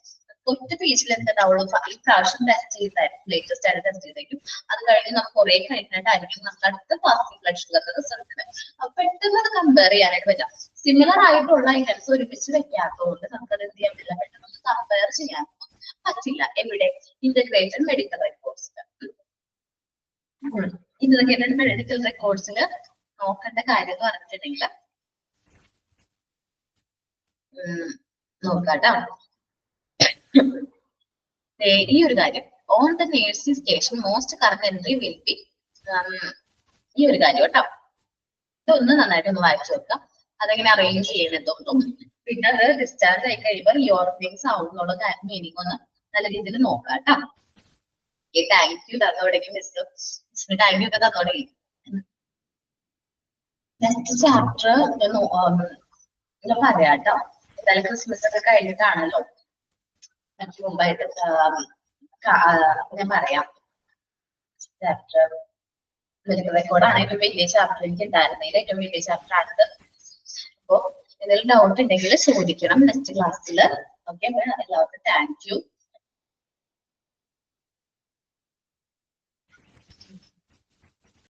ഒറ്റ പേജിൽ എന്താവുള്ളൂ ഈ പ്രാവശ്യം ടെസ്റ്റ് ചെയ്തായിരിക്കും, ലേറ്റസ്റ്റ് ആയിട്ട് ടെസ്റ്റ് ചെയ്തേക്കും. അത് കഴിഞ്ഞ് നമുക്ക് കുറെ കഴിഞ്ഞിട്ടായിരിക്കും നമുക്ക് അടുത്ത ഫാസ്റ്റിംഗ് ബ്ലഡ് ഷുഗറിന്റെ റിസൾട്ട്. അപ്പൊ പെട്ടെന്ന് അത് കമ്പയർ ചെയ്യാനായിട്ട് പറ്റാം. സിമിലർ ആയിട്ടുള്ള ഐറ്റംസ് ഒരുമിച്ച് വെക്കാത്തതുകൊണ്ട് നമുക്കത് എന്ത് ചെയ്യാൻ പറ്റില്ല, പെട്ടെന്ന് കമ്പയർ ചെയ്യാൻ പറ്റില്ല. എവിടെ? Integrated medical records. Integrated medical റെക്കോർഡ്സിൽ നോക്കേണ്ട കാര്യം എന്ന് പറഞ്ഞിട്ടുണ്ടെങ്കിൽ നോക്കാട്ടോ, ഈ ഒരു കാര്യം on the nursing station most current entry will be, ഈ ഒരു കാര്യം കേട്ടോ. ഇതൊന്ന് നന്നായിട്ട് ഒന്ന് വായിച്ചു നോക്കാം, അതെങ്ങനെ അറേഞ്ച് ചെയ്യണമെന്നും. പിന്നെ അത് ഡിസ്ചാർജ് ആയി കഴിയുമ്പോൾ യോർമിങ്സ് ആവും എന്നുള്ള മീനിങ് ഒന്ന് നല്ല രീതിയിൽ നോക്കാം കേട്ടോ. താങ്ക് യു തന്നോടേക്ക് മിസ്സിന് താങ്ക് യു ഒക്കെ തന്നോടേക്ക്. നെക്സ്റ്റ് ചാപ്റ്റർ ഞാൻ പറയാം കേട്ടോ. എന്തായാലും ക്രിസ്മസ് ഒക്കെ കഴിഞ്ഞിട്ടാണല്ലോ, എനിക്ക് മുമ്പായിട്ട് ഞാൻ പറയാം. ചാപ്റ്റർ മെഡിക്കൽ റെക്കോർഡാണ് ഏറ്റവും വലിയ ചാപ്റ്റർ എനിക്ക് ഉണ്ടായിരുന്നതിൽ ഏറ്റവും വലിയ ചാപ്റ്റർ ആണിത്. അപ്പോ എന്തെങ്കിലും ഡൗട്ട് ഉണ്ടെങ്കിൽ ചോദിക്കണം നെക്സ്റ്റ് ക്ലാസ്സിൽ. ഓക്കെ, എല്ലാവർക്കും താങ്ക് യു.